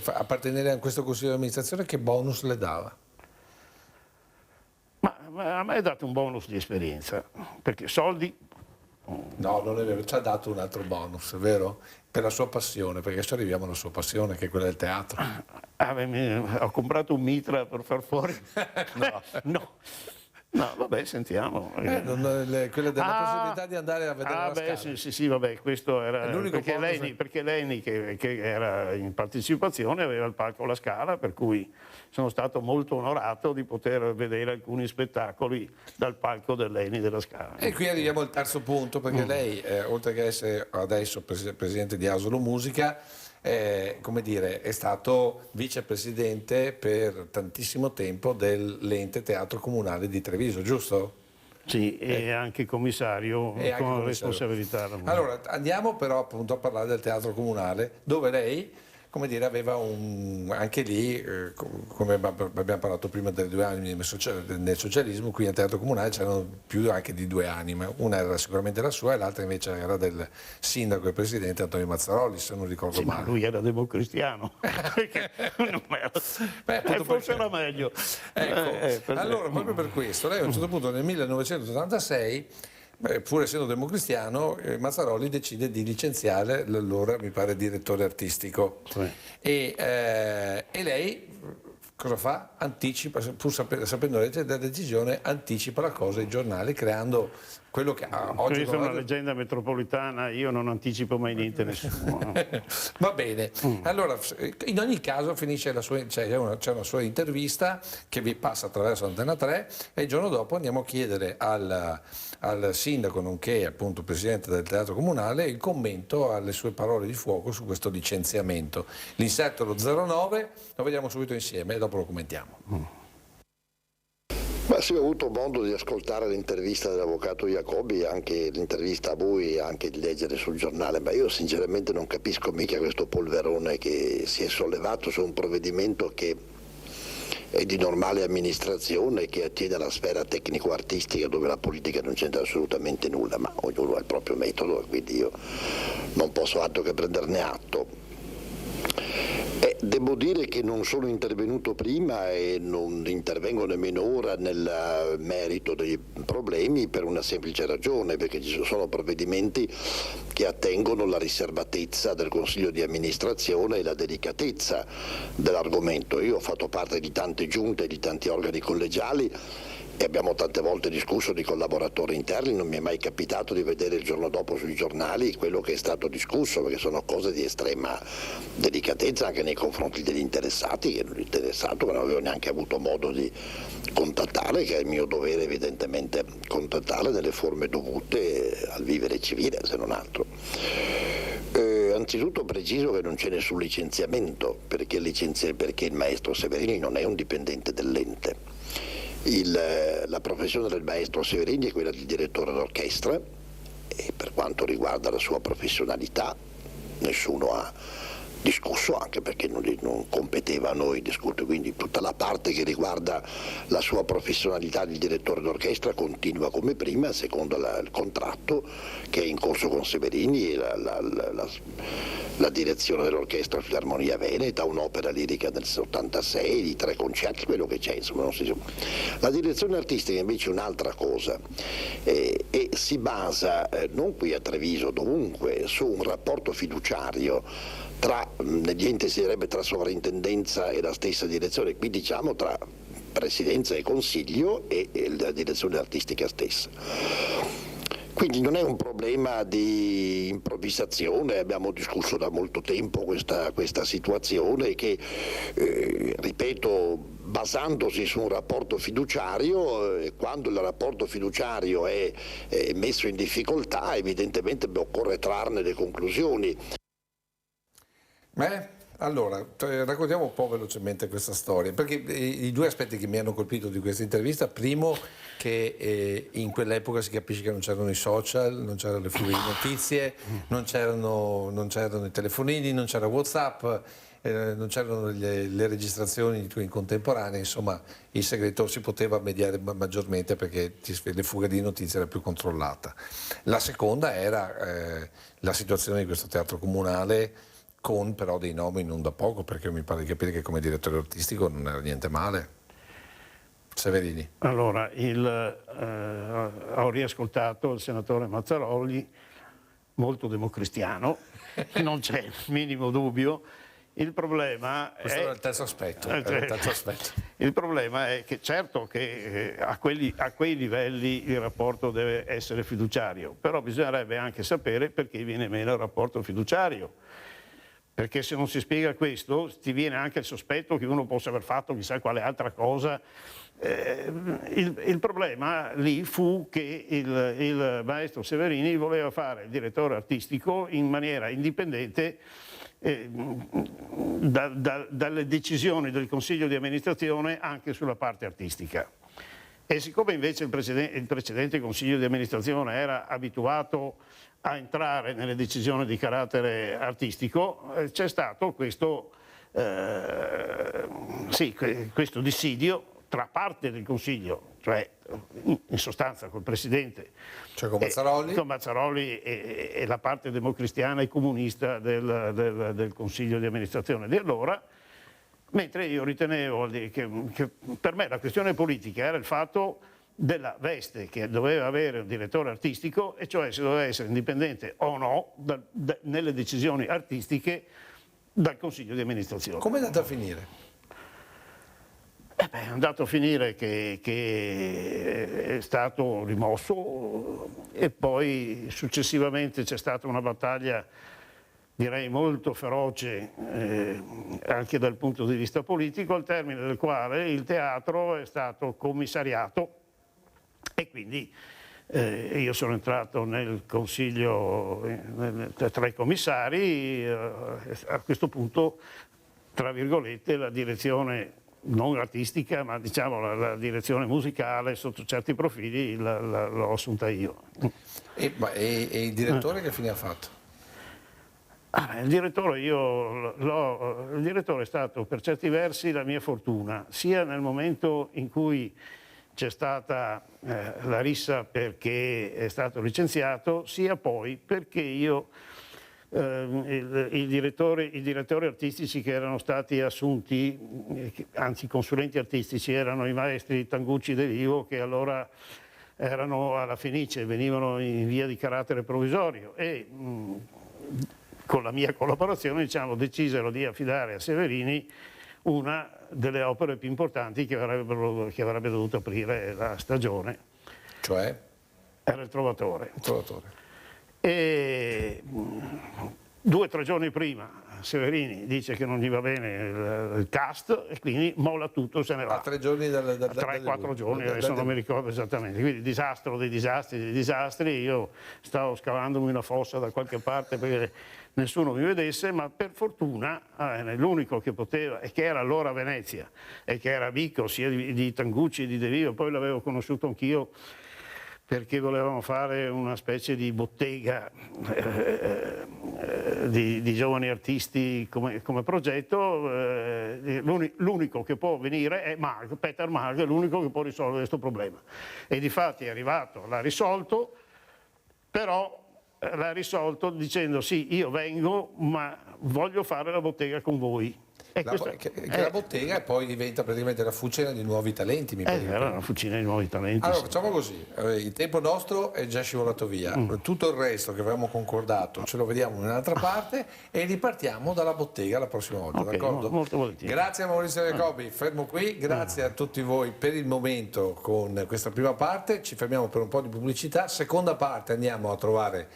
appartenere a questo consiglio di amministrazione, che bonus le dava? Ma a me ha dato un bonus di esperienza, perché soldi... No, non è vero, ci ha dato un altro bonus, è vero? Per la sua passione, perché adesso arriviamo alla sua passione, che è quella del teatro. Ho comprato un mitra per far fuori... No, vabbè, sentiamo. Quella della possibilità di andare a vedere la Scala. Sì, vabbè, questo era perché Leni che era in partecipazione aveva il palco La Scala, per cui sono stato molto onorato di poter vedere alcuni spettacoli dal palco del Leni della Scala. E qui arriviamo al terzo punto, perché lei, oltre che essere adesso presidente di Asolo Musica, come dire, è stato vicepresidente per tantissimo tempo dell'ente Teatro Comunale di Treviso, giusto? Sì, e anche commissario con responsabilità. Allora, andiamo però appunto a parlare del Teatro Comunale, dove lei, come dire, aveva anche lì, come abbiamo parlato prima delle due anime nel socialismo, qui al Teatro Comunale c'erano più anche di due anime, una era sicuramente la sua e l'altra invece era del sindaco e presidente Antonio Mazzaroli, se non ricordo male. Ma lui era democristiano, forse era meglio. Ecco, allora proprio per questo, lei a un certo punto nel 1986, pur essendo democristiano, Mazzaroli decide di licenziare l'allora, mi pare, direttore artistico. Sì. E lei cosa fa? Anticipa, pur sapendo la decisione, anticipa la cosa ai giornali, creando quello che oggi... Questa è una leggenda metropolitana, io non anticipo mai niente a nessuno. Va bene, allora in ogni caso finisce c'è una sua intervista che vi passa attraverso Antena 3 e il giorno dopo andiamo a chiedere al sindaco, nonché appunto presidente del Teatro Comunale, il commento alle sue parole di fuoco su questo licenziamento. L'inserto lo 09, lo vediamo subito insieme e dopo lo commentiamo. Ma sì, ho avuto modo di ascoltare l'intervista dell'avvocato Jacobi, anche l'intervista a voi, anche di leggere sul giornale, ma io sinceramente non capisco mica questo polverone che si è sollevato su un provvedimento che è di normale amministrazione, che attiene alla sfera tecnico-artistica dove la politica non c'entra assolutamente nulla, ma ognuno ha il proprio metodo, quindi io non posso altro che prenderne atto. Devo dire che non sono intervenuto prima e non intervengo nemmeno ora nel merito dei problemi per una semplice ragione, perché ci sono provvedimenti che attengono la riservatezza del Consiglio di amministrazione e la delicatezza dell'argomento. Io ho fatto parte di tante giunte, di tanti organi collegiali e abbiamo tante volte discusso di collaboratori interni, non mi è mai capitato di vedere il giorno dopo sui giornali quello che è stato discusso, perché sono cose di estrema delicatezza anche nei confronti degli interessati, che l'interessato non avevo neanche avuto modo di contattare, che è il mio dovere evidentemente contattare nelle forme dovute al vivere civile, se non altro. Anzitutto preciso che non c'è nessun licenziamento, perché il maestro Severini non è un dipendente dell'ente. La professione del maestro Severini è quella di direttore d'orchestra e per quanto riguarda la sua professionalità nessuno ha discusso, anche perché non competeva a noi discutere, quindi tutta la parte che riguarda la sua professionalità di direttore d'orchestra continua come prima secondo il contratto che è in corso con Severini e la direzione dell'Orchestra Filarmonia Veneta, un'opera lirica del 86 di 3 concerti, quello che c'è, insomma, non si sa. La direzione artistica invece è un'altra cosa e si basa non qui a Treviso, dovunque, su un rapporto fiduciario negli enti si direbbe tra sovrintendenza e la stessa direzione, qui diciamo tra presidenza e consiglio e la direzione artistica stessa. Quindi non è un problema di improvvisazione, abbiamo discusso da molto tempo questa situazione che, ripeto, basandosi su un rapporto fiduciario, quando il rapporto fiduciario è messo in difficoltà evidentemente occorre trarne le conclusioni. Allora, raccontiamo un po' velocemente questa storia, perché i due aspetti che mi hanno colpito di questa intervista, primo che in quell'epoca si capisce che non c'erano i social, non c'erano le fluide notizie, non c'erano i telefonini, non c'era WhatsApp non c'erano le registrazioni in contemporanea, insomma il segreto si poteva mediare maggiormente perché le fughe di notizie era più controllata. La seconda era la situazione di questo teatro comunale, con però dei nomi non da poco, perché mi pare di capire che come direttore artistico non era niente male. Severini. Allora, ho riascoltato il senatore Mazzarolli, molto democristiano, non c'è il minimo dubbio. Il problema Questo era il terzo aspetto. Il problema è che certo che a quei livelli il rapporto deve essere fiduciario, però bisognerebbe anche sapere perché viene meno il rapporto fiduciario. Perché se non si spiega questo, ti viene anche il sospetto che uno possa aver fatto chissà quale altra cosa. Il problema lì fu che il maestro Severini voleva fare il direttore artistico in maniera indipendente dalle decisioni del Consiglio di amministrazione anche sulla parte artistica. E siccome invece il precedente Consiglio di amministrazione era abituato a entrare nelle decisioni di carattere artistico, c'è stato questo dissidio tra parte del Consiglio, cioè in sostanza col Presidente, cioè con Mazzarolli, e la parte democristiana e comunista del Consiglio di amministrazione di allora, mentre io ritenevo che per me la questione politica era il fatto della veste che doveva avere un direttore artistico, e cioè se doveva essere indipendente o no nelle decisioni artistiche dal Consiglio di amministrazione. Come è andato a finire? È andato a finire che è stato rimosso e poi successivamente c'è stata una battaglia, direi molto feroce anche dal punto di vista politico, al termine del quale il teatro è stato commissariato e quindi io sono entrato nel consiglio tra i commissari, a questo punto, tra virgolette, la direzione non artistica, ma diciamo la direzione musicale sotto certi profili l'ho assunta io. E il direttore che fine ha fatto? Il direttore è stato per certi versi la mia fortuna, sia nel momento in cui c'è stata la rissa perché è stato licenziato, sia poi perché io i direttori artistici che erano stati assunti, anzi consulenti artistici, erano i maestri Tangucci De Vivo, che allora erano alla Fenice, venivano in via di carattere provvisorio e con la mia collaborazione decisero di affidare a Severini una delle opere più importanti che avrebbe dovuto aprire la stagione. Cioè? Era il Trovatore. Il Trovatore. E 2 o 3 giorni prima Severini dice che non gli va bene il cast e quindi molla tutto, se ne va. A 3 giorni 3-4 giorni, adesso non mi ricordo esattamente. Quindi disastro dei disastri. Io stavo scavandomi una fossa da qualche parte perché nessuno mi vedesse, ma per fortuna l'unico che poteva, e che era allora a Venezia, e che era amico sia di Tangucci e di De Vivo, poi l'avevo conosciuto anch'io perché volevamo fare una specie di bottega di giovani artisti come progetto. L'unico che può venire è Peter Marg, è l'unico che può risolvere questo problema. E difatti è arrivato, l'ha risolto, però l'ha risolto dicendo sì, io vengo, ma voglio fare la bottega con voi. La bottega e poi diventa praticamente la fucina di nuovi talenti. Era una fucina di nuovi talenti. Allora facciamo così, il tempo nostro è già scivolato via, tutto il resto che avevamo concordato ce lo vediamo in un'altra parte e ripartiamo dalla bottega la prossima volta, d'accordo? Molto volentieri. Grazie a Maurizio Jacobi, fermo qui, grazie a tutti voi per il momento con questa prima parte, ci fermiamo per un po' di pubblicità, seconda parte andiamo a trovare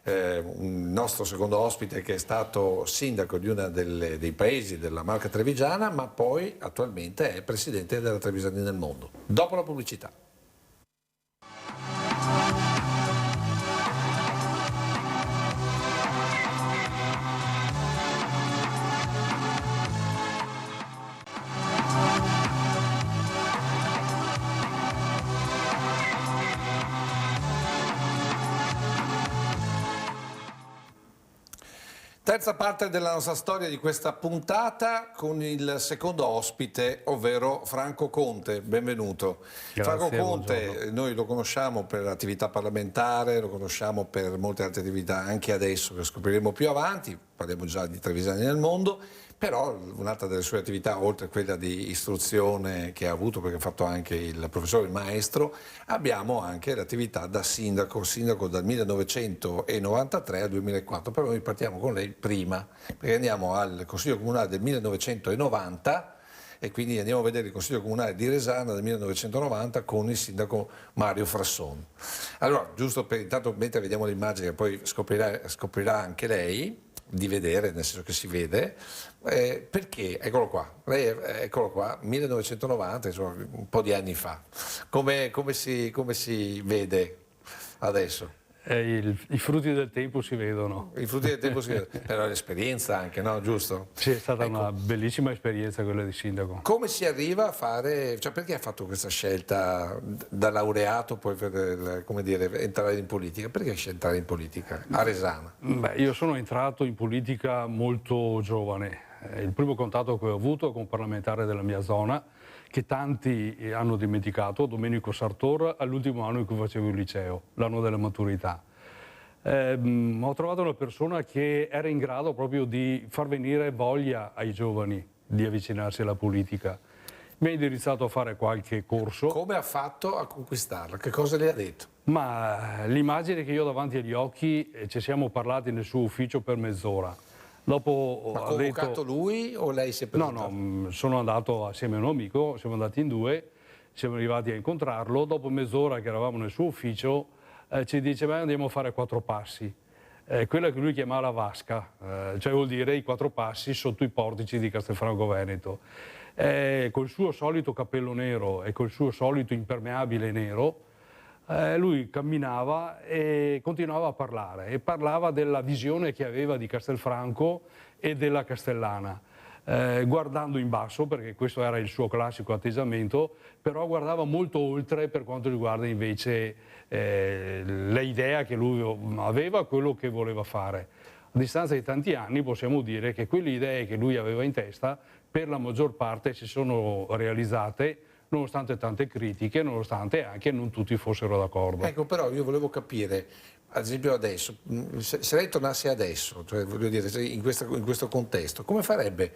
un nostro secondo ospite che è stato sindaco di uno dei paesi della Marca Trevigiana, ma poi attualmente è presidente della Trevigiani nel mondo. Dopo la pubblicità. Terza parte della nostra storia di questa puntata con il secondo ospite, ovvero Franco Conte. Benvenuto. Grazie, Franco Conte, buongiorno. noi lo conosciamo per l'attività parlamentare, lo conosciamo per molte altre attività anche adesso che scopriremo più avanti, parliamo già di Trevisani nel mondo, però un'altra delle sue attività, oltre a quella di istruzione che ha avuto, perché ha fatto anche il professore, il maestro, abbiamo anche l'attività da sindaco dal 1993 al 2004, però noi partiamo con lei prima, perché andiamo al Consiglio Comunale del 1990 e quindi andiamo a vedere il Consiglio Comunale di Resana del 1990 con il sindaco Mario Frasson. Allora, giusto per intanto, mentre vediamo l'immagine, poi scoprirà anche lei, di vedere, nel senso che si vede, perché, eccolo qua, lei, eccolo qua, 1990, insomma, un po' di anni fa, come si vede adesso? I frutti del tempo si vedono. I frutti del tempo si vedono, però l'esperienza anche, no? Giusto? Sì, è stata Ecco. una bellissima esperienza quella di sindaco. Come si arriva a fare, cioè perché ha fatto questa scelta da laureato poi per, come dire, entrare in politica? Perché hai scelto entrare in politica a Resana? Beh, io sono entrato in politica molto giovane. Il primo contatto che ho avuto con un parlamentare della mia zona, che tanti hanno dimenticato, Domenico Sartor, all'ultimo anno in cui facevo il liceo, l'anno della maturità. Ho trovato una persona che era in grado proprio di far venire voglia ai giovani di avvicinarsi alla politica. Mi ha indirizzato a fare qualche corso. Come ha fatto a conquistarla? Che cosa le ha detto? Ma l'immagine che io ho davanti agli occhi, ci siamo parlati nel suo ufficio per mezz'ora. Dopo Ha ha convocato detto, lui o lei si è presentato? no, sono andato assieme a un amico, siamo andati in due, siamo arrivati a incontrarlo. Dopo mezz'ora che eravamo nel suo ufficio, ci dice: beh, andiamo a fare 4 passi. Quella che lui chiamava la vasca, cioè vuol dire i 4 passi sotto i portici di Castelfranco Veneto. Col suo solito cappello nero e col suo solito impermeabile nero, lui camminava e continuava a parlare, e parlava della visione che aveva di Castelfranco e della Castellana, guardando in basso, perché questo era il suo classico atteggiamento, però guardava molto oltre per quanto riguarda invece l'idea che lui aveva, quello che voleva fare. A distanza di tanti anni possiamo dire che quelle idee che lui aveva in testa per la maggior parte si sono realizzate, nonostante tante critiche, nonostante anche non tutti fossero d'accordo. Ecco, però io volevo capire, ad esempio adesso, se lei tornasse adesso, cioè voglio dire, in questo contesto, come farebbe,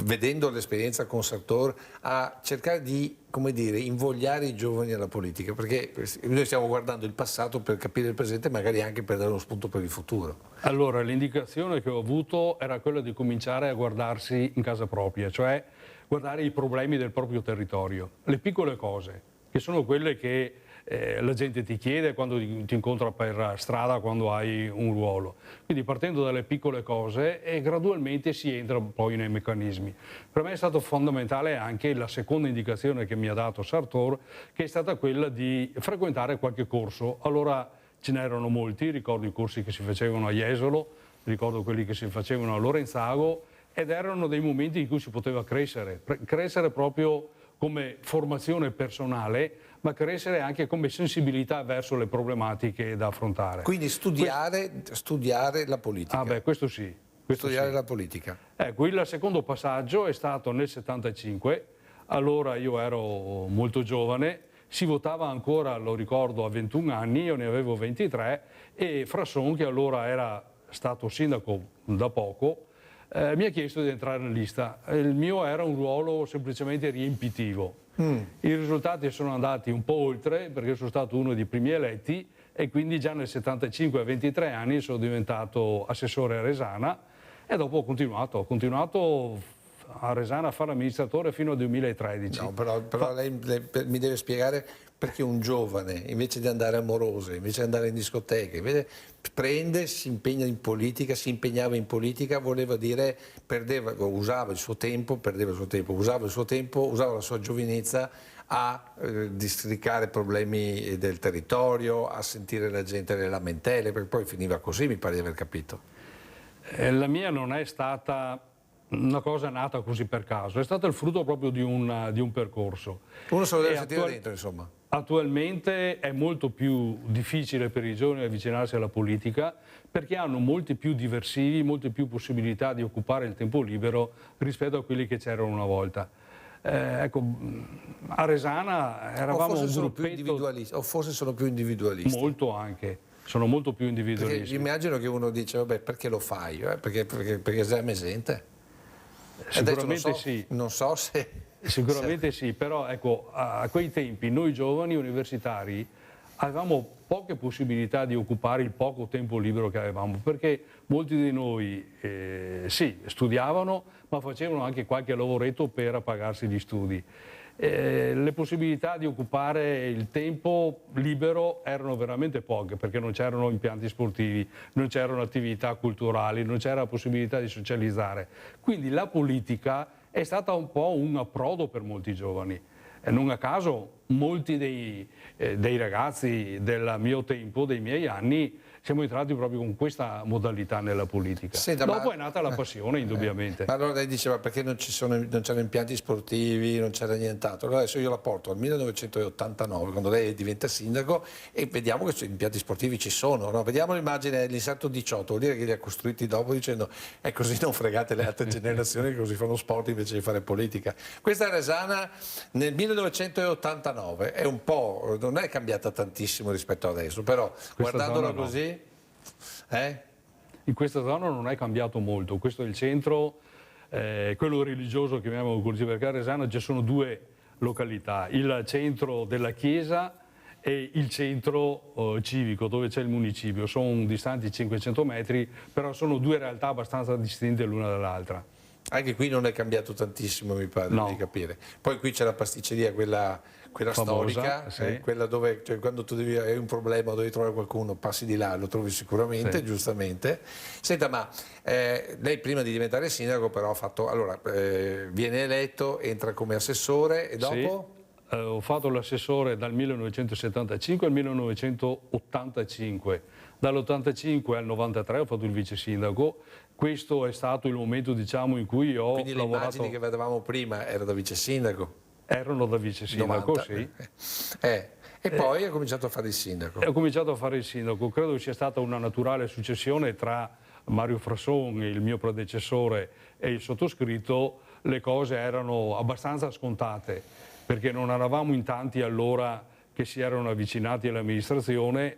vedendo l'esperienza con Sartor, a cercare di, come dire, invogliare i giovani alla politica? Perché noi stiamo guardando il passato per capire il presente, magari anche per dare uno spunto per il futuro. Allora, l'indicazione che ho avuto era quella di cominciare a guardarsi in casa propria, cioè guardare i problemi del proprio territorio, le piccole cose, che sono quelle che la gente ti chiede quando ti incontra per strada, quando hai un ruolo. Quindi partendo dalle piccole cose e gradualmente si entra poi nei meccanismi. Per me è stato fondamentale anche la seconda indicazione che mi ha dato Sartor, che è stata quella di frequentare qualche corso. Allora ce n'erano molti, ricordo i corsi che si facevano a Jesolo, ricordo quelli che si facevano a Lorenzago, ed erano dei momenti in cui si poteva crescere proprio come formazione personale, ma crescere anche come sensibilità verso le problematiche da affrontare. Quindi studiare la politica. Ah beh, questo sì. Studiare la politica. Ecco, il secondo passaggio è stato nel 75, allora io ero molto giovane, si votava ancora, lo ricordo, a 21 anni, io ne avevo 23, e Frasson, che allora era stato sindaco da poco, mi ha chiesto di entrare in lista. Il mio era un ruolo semplicemente riempitivo. I risultati sono andati un po' oltre, perché sono stato uno dei primi eletti, e quindi già nel 75 a 23 anni sono diventato assessore a Resana, e dopo ho continuato a Resana a fare amministratore fino al 2013. No, però lei mi deve spiegare perché un giovane, invece di andare a Morose, invece di andare in discoteca, invece si impegna in politica, si impegnava in politica, voleva dire usava il suo tempo, usava la sua giovinezza a districare problemi del territorio, a sentire la gente le lamentele, perché poi finiva così, mi pare di aver capito. La mia non è stata una cosa nata così per caso, è stato il frutto proprio di un percorso. Uno se lo deve sentire dentro, insomma. Attualmente è molto più difficile per i giovani avvicinarsi alla politica perché hanno molti più diversivi, molte più possibilità di occupare il tempo libero rispetto a quelli che c'erano una volta. Ecco, a Resana eravamo un gruppetto... O forse sono più individualisti. Molto anche, sono molto più individualisti. Perché immagino che uno dice, vabbè, perché lo fai? Perché sei esente? Sicuramente sì. Non so se... Sicuramente sì, però ecco, a quei tempi noi giovani universitari avevamo poche possibilità di occupare il poco tempo libero che avevamo, perché molti di noi sì, studiavano, ma facevano anche qualche lavoretto per pagarsi gli studi. Le possibilità di occupare il tempo libero erano veramente poche, perché non c'erano impianti sportivi, non c'erano attività culturali, non c'era la possibilità di socializzare. Quindi la politica è stata un po' un approdo per molti giovani. E non a caso molti dei ragazzi del mio tempo, dei miei anni, siamo entrati proprio con questa modalità nella politica. Senta, dopo è nata la passione, indubbiamente. Ma allora lei diceva perché non c'erano impianti sportivi, non c'era nient'altro. Allora adesso io la porto al 1989, quando lei diventa sindaco, e vediamo che impianti sportivi ci sono. No? Vediamo l'immagine dell'inserto 18, vuol dire che li ha costruiti dopo dicendo così non fregate le altre generazioni che così fanno sport invece di fare politica. Questa è Resana nel 1989, è un po', non è cambiata tantissimo rispetto adesso, però guardandola così... In questa zona non è cambiato molto, questo è il centro, quello religioso chiamiamolo così, perché a Resana ci sono due località, il centro della chiesa e il centro civico dove c'è il municipio, sono distanti 500 metri, però sono due realtà abbastanza distinte l'una dall'altra. Anche qui non è cambiato tantissimo, mi pare di capire. Poi qui c'è la pasticceria, quella famosa, storica, sì. Quella dove quando tu hai un problema o devi trovare qualcuno, passi di là, lo trovi sicuramente, sì. Giustamente. Senta, ma lei prima di diventare sindaco però ha fatto, viene eletto, entra come assessore e dopo? Sì. Ho fatto l'assessore dal 1975 al 1985. Dall'85 al 93 ho fatto il vice sindaco. Questo è stato il momento, diciamo, in cui ho Quindi lavorato... le immagini che vedevamo prima erano da vice sindaco? Erano da vice sindaco, 90. Sì. E poi ha cominciato a fare il sindaco? Ho cominciato a fare il sindaco. Credo sia stata una naturale successione tra Mario Frasson, il mio predecessore, e il sottoscritto. Le cose erano abbastanza scontate, perché non eravamo in tanti allora che si erano avvicinati all'amministrazione.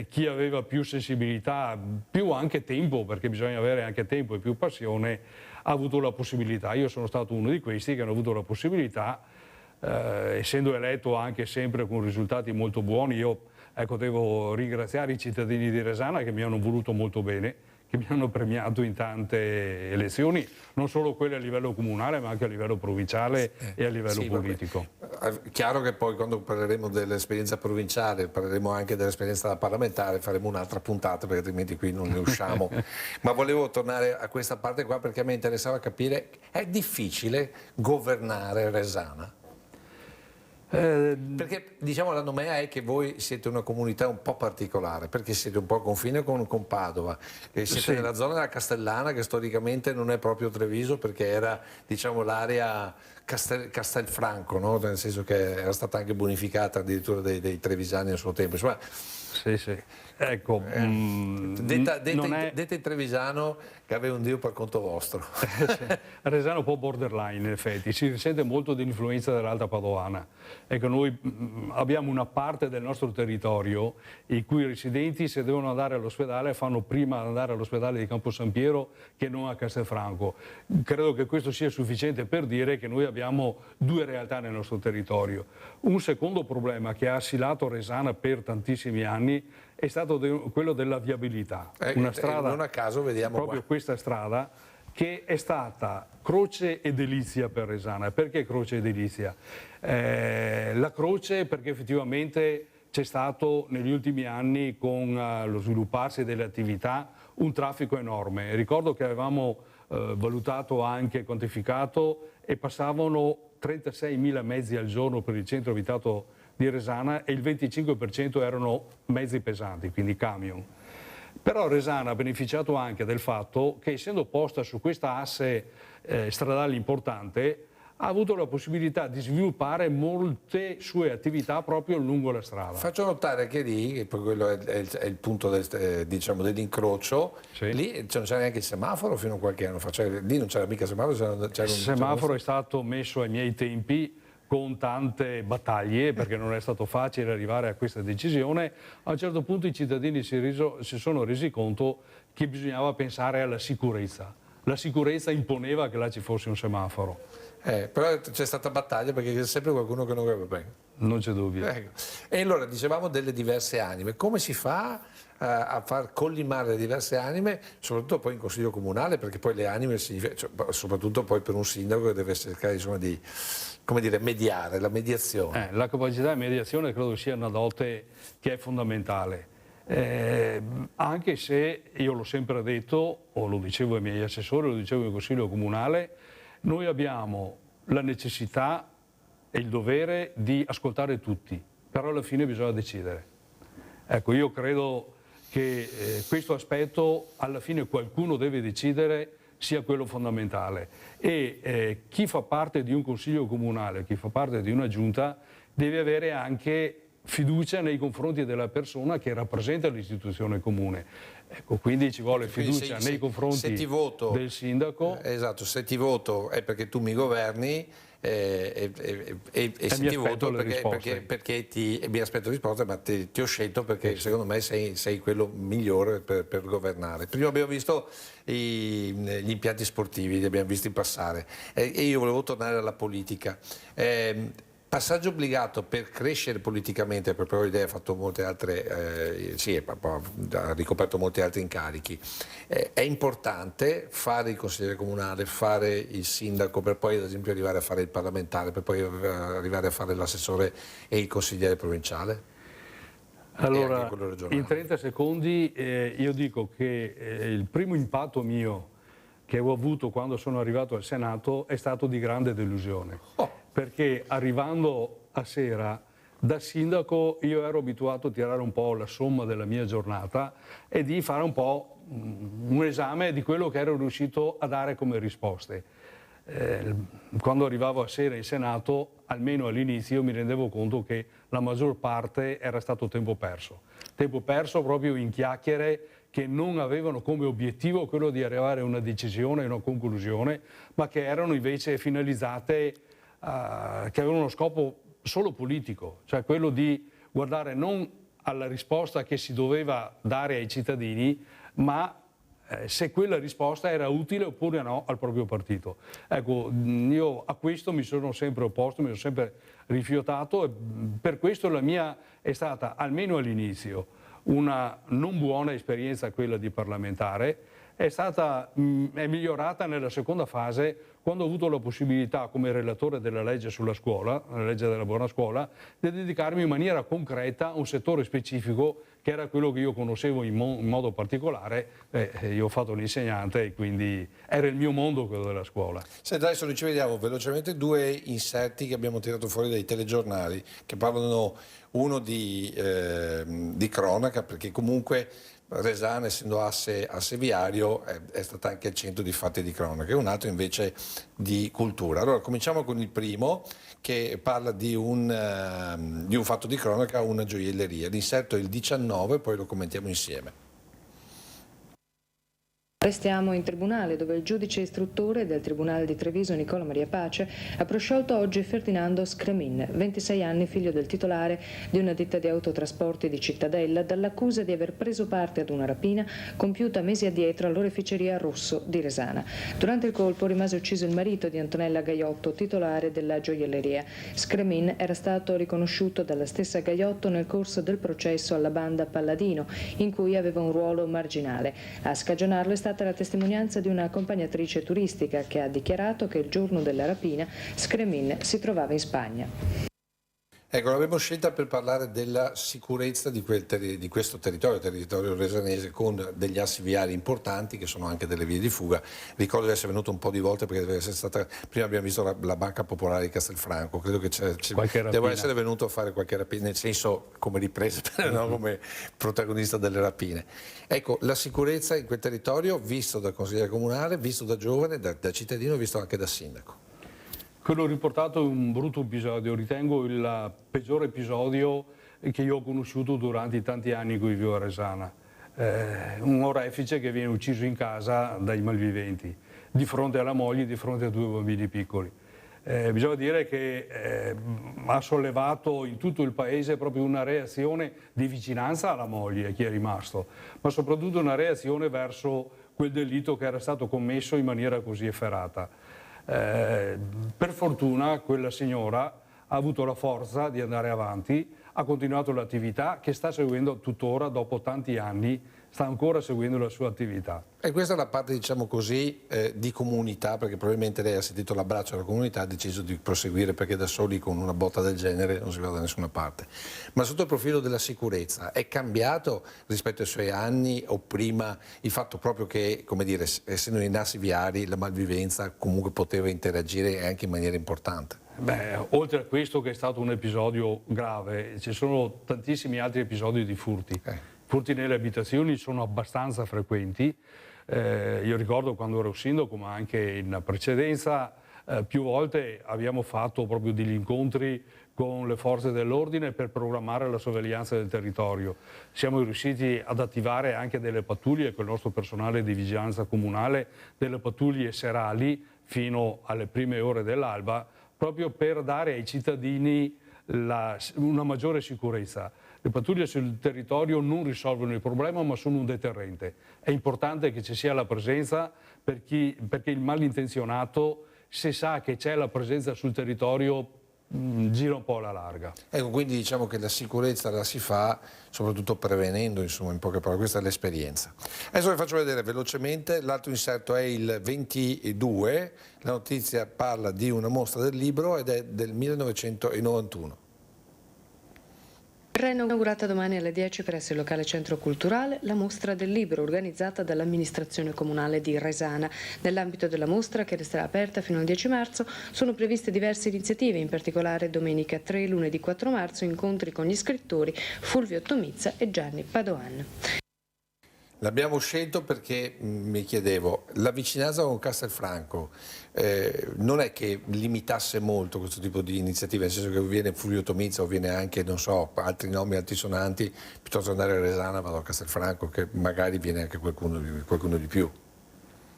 Chi aveva più sensibilità, più anche tempo, perché bisogna avere anche tempo e più passione, ha avuto la possibilità. Io sono stato uno di questi che hanno avuto la possibilità, essendo eletto anche sempre con risultati molto buoni. Io devo ringraziare i cittadini di Resana che mi hanno voluto molto bene, che mi hanno premiato in tante elezioni, non solo quelle a livello comunale ma anche a livello provinciale e a livello politico. Chiaro che poi quando parleremo dell'esperienza provinciale, parleremo anche dell'esperienza parlamentare, faremo un'altra puntata perché altrimenti qui non ne usciamo. Ma volevo tornare a questa parte qua perché a me interessava capire, è difficile governare Resana? Perché diciamo la nomea è che voi siete una comunità un po' particolare, perché siete un po' a confine con Padova, e siete nella zona della Castellana che storicamente non è proprio Treviso perché era diciamo l'area Castelfranco, no? Nel senso che era stata anche bonificata addirittura dei trevisani nel suo tempo. Insomma, sì. Ecco, detta in trevisano che aveva un Dio per conto vostro. Resana è un po' borderline in effetti, si risente molto dell'influenza dell'Alta Padovana. Ecco, noi abbiamo una parte del nostro territorio i cui residenti se devono andare all'ospedale fanno prima andare all'ospedale di Campo San Piero che non a Castelfranco. Credo che questo sia sufficiente per dire che noi abbiamo due realtà nel nostro territorio. Un secondo problema che ha assilato Resana per tantissimi anni è stato quello della viabilità. Una strada, non a caso vediamo proprio questa strada, che è stata croce e delizia per Resana. Perché croce e delizia? La croce perché effettivamente c'è stato negli ultimi anni con lo svilupparsi delle attività un traffico enorme. Ricordo che avevamo valutato anche quantificato e passavano 36.000 mezzi al giorno per il centro abitato di Resana e il 25% erano mezzi pesanti, quindi camion. Però Resana ha beneficiato anche del fatto che essendo posta su questa asse stradale importante ha avuto la possibilità di sviluppare molte sue attività proprio lungo la strada. Faccio notare che lì, che poi quello è il punto diciamo, dell'incrocio, Sì. lì non c'era neanche il semaforo fino a qualche anno fa, cioè, lì non c'era mica il semaforo. Il semaforo è stato messo ai miei tempi con tante battaglie, perché non è stato facile arrivare a questa decisione. A un certo punto i cittadini si sono resi conto che bisognava pensare alla sicurezza. La sicurezza imponeva che là ci fosse un semaforo. Però c'è stata battaglia perché c'è sempre qualcuno che non va bene. Non c'è dubbio. Ecco. E allora dicevamo delle diverse anime, come si fa a far collimare le diverse anime, soprattutto poi in Consiglio Comunale, perché poi le anime, soprattutto poi per un sindaco che deve cercare insomma, di, come dire, mediare, la mediazione. La capacità di mediazione credo sia una dote che è fondamentale. Anche se io l'ho sempre detto, o lo dicevo ai miei assessori, lo dicevo in Consiglio Comunale, noi abbiamo la necessità e il dovere di ascoltare tutti, però alla fine bisogna decidere. Ecco, io credo che questo aspetto alla fine qualcuno deve decidere sia quello fondamentale e chi fa parte di un Consiglio Comunale, chi fa parte di una giunta deve avere anche fiducia nei confronti della persona che rappresenta l'istituzione comune. Ecco, quindi ci vuole fiducia nei confronti del sindaco. Esatto, se ti voto è perché tu mi governi e se ti voto perché mi aspetto risposta, ma ti ho scelto perché secondo me sei quello migliore per governare. Prima abbiamo visto gli impianti sportivi, li abbiamo visti passare e io volevo tornare alla politica. Passaggio obbligato per crescere politicamente, per poi lei ha fatto molte altre, ha ricoperto molti altri incarichi. È importante fare il consigliere comunale, fare il sindaco, per poi ad esempio arrivare a fare il parlamentare, per poi arrivare a fare l'assessore e il consigliere provinciale? Allora, in 30 secondi io dico che il primo impatto mio che ho avuto quando sono arrivato al Senato è stato di grande delusione. Perché arrivando a sera da sindaco io ero abituato a tirare un po' la somma della mia giornata e di fare un po' un esame di quello che ero riuscito a dare come risposte. Quando arrivavo a sera in Senato, almeno all'inizio, mi rendevo conto che la maggior parte era stato tempo perso proprio in chiacchiere che non avevano come obiettivo quello di arrivare a una decisione e una conclusione, ma che erano invece finalizzate che avevano uno scopo solo politico, cioè quello di guardare non alla risposta che si doveva dare ai cittadini, ma se quella risposta era utile oppure no al proprio partito. Ecco, io a questo mi sono sempre opposto, mi sono sempre rifiutato e per questo la mia è stata, almeno all'inizio, una non buona esperienza quella di parlamentare. È migliorata nella seconda fase quando ho avuto la possibilità come relatore della legge sulla scuola, la legge della buona scuola, di dedicarmi in maniera concreta a un settore specifico che era quello che io conoscevo in modo particolare. Io ho fatto l'insegnante e quindi era il mio mondo quello della scuola. Senta, adesso ci vediamo velocemente due inserti che abbiamo tirato fuori dai telegiornali che parlano uno di cronaca, perché comunque Resana, essendo asse viario, è stata anche al centro di fatti di cronaca, e un altro invece di cultura. Allora cominciamo con il primo, che parla di un fatto di cronaca, una gioielleria. L'inserto è il 19, poi lo commentiamo insieme. Restiamo in tribunale, dove il giudice istruttore del Tribunale di Treviso, Nicola Maria Pace, ha prosciolto oggi Ferdinando Scremin, 26 anni, figlio del titolare di una ditta di autotrasporti di Cittadella, dall'accusa di aver preso parte ad una rapina compiuta mesi addietro all'oreficeria Rosso di Resana. Durante il colpo rimase ucciso il marito di Antonella Gaiotto, titolare della gioielleria. Scremin era stato riconosciuto dalla stessa Gaiotto nel corso del processo alla banda Palladino, in cui aveva un ruolo marginale. A scagionarlo è stata la testimonianza di un'accompagnatrice turistica che ha dichiarato che il giorno della rapina Scremin si trovava in Spagna. Ecco, l'abbiamo scelta per parlare della sicurezza di questo territorio resanese, con degli assi viari importanti che sono anche delle vie di fuga. Ricordo di essere venuto un po' di volte perché deve essere stata, prima abbiamo visto la Banca Popolare di Castelfranco, credo che devo essere venuto a fare qualche rapina, nel senso come ripresa, non come protagonista delle rapine. Ecco, la sicurezza in quel territorio, visto dal consigliere comunale, visto da giovane, da cittadino, visto anche da sindaco. Quello riportato è un brutto episodio, ritengo il peggiore episodio che io ho conosciuto durante i tanti anni in cui vivo a Resana. Un orefice che viene ucciso in casa dai malviventi, di fronte alla moglie, di fronte a 2 bambini piccoli. Bisogna dire che ha sollevato in tutto il paese proprio una reazione di vicinanza alla moglie, a chi è rimasto, ma soprattutto una reazione verso quel delitto che era stato commesso in maniera così efferata. Per fortuna quella signora ha avuto la forza di andare avanti, ha continuato l'attività che sta seguendo tuttora dopo tanti anni, sta ancora seguendo la sua attività. E questa è la parte, diciamo così, di comunità, perché probabilmente lei ha sentito l'abbraccio della comunità, ha deciso di proseguire, perché da soli con una botta del genere non si va da nessuna parte. Ma sotto il profilo della sicurezza è cambiato rispetto ai suoi anni o prima il fatto proprio che, come dire, essendo nei nassi viari la malvivenza comunque poteva interagire anche in maniera importante? Beh, oltre a questo che è stato un episodio grave, ci sono tantissimi altri episodi di furti. Furti nelle abitazioni sono abbastanza frequenti. Io ricordo quando ero sindaco, ma anche in precedenza, più volte abbiamo fatto proprio degli incontri con le forze dell'ordine per programmare la sorveglianza del territorio. Siamo riusciti ad attivare anche delle pattuglie con il nostro personale di vigilanza comunale, delle pattuglie serali fino alle prime ore dell'alba, proprio per dare ai cittadini una maggiore sicurezza. Le pattuglie sul territorio non risolvono il problema, ma sono un deterrente. È importante che ci sia la presenza perché il malintenzionato, se sa che c'è la presenza sul territorio, gira un po' alla larga. Ecco, quindi diciamo che la sicurezza la si fa soprattutto prevenendo, insomma, in poche parole, questa è l'esperienza. Adesso vi faccio vedere velocemente, l'altro inserto è il 22, la notizia parla di una mostra del libro ed è del 1991. Verrà inaugurata domani alle 10 presso il locale Centro Culturale la mostra del libro organizzata dall'amministrazione comunale di Resana. Nell'ambito della mostra, che resterà aperta fino al 10 marzo, sono previste diverse iniziative, in particolare domenica 3 e lunedì 4 marzo incontri con gli scrittori Fulvio Tomizza e Gianni Padoan. L'abbiamo scelto perché mi chiedevo, la vicinanza con Castelfranco non è che limitasse molto questo tipo di iniziative, nel senso che viene Fulvio Tomizza o viene anche, non so, altri nomi altisonanti, piuttosto che andare a Resana vado a Castelfranco, che magari viene anche qualcuno di più.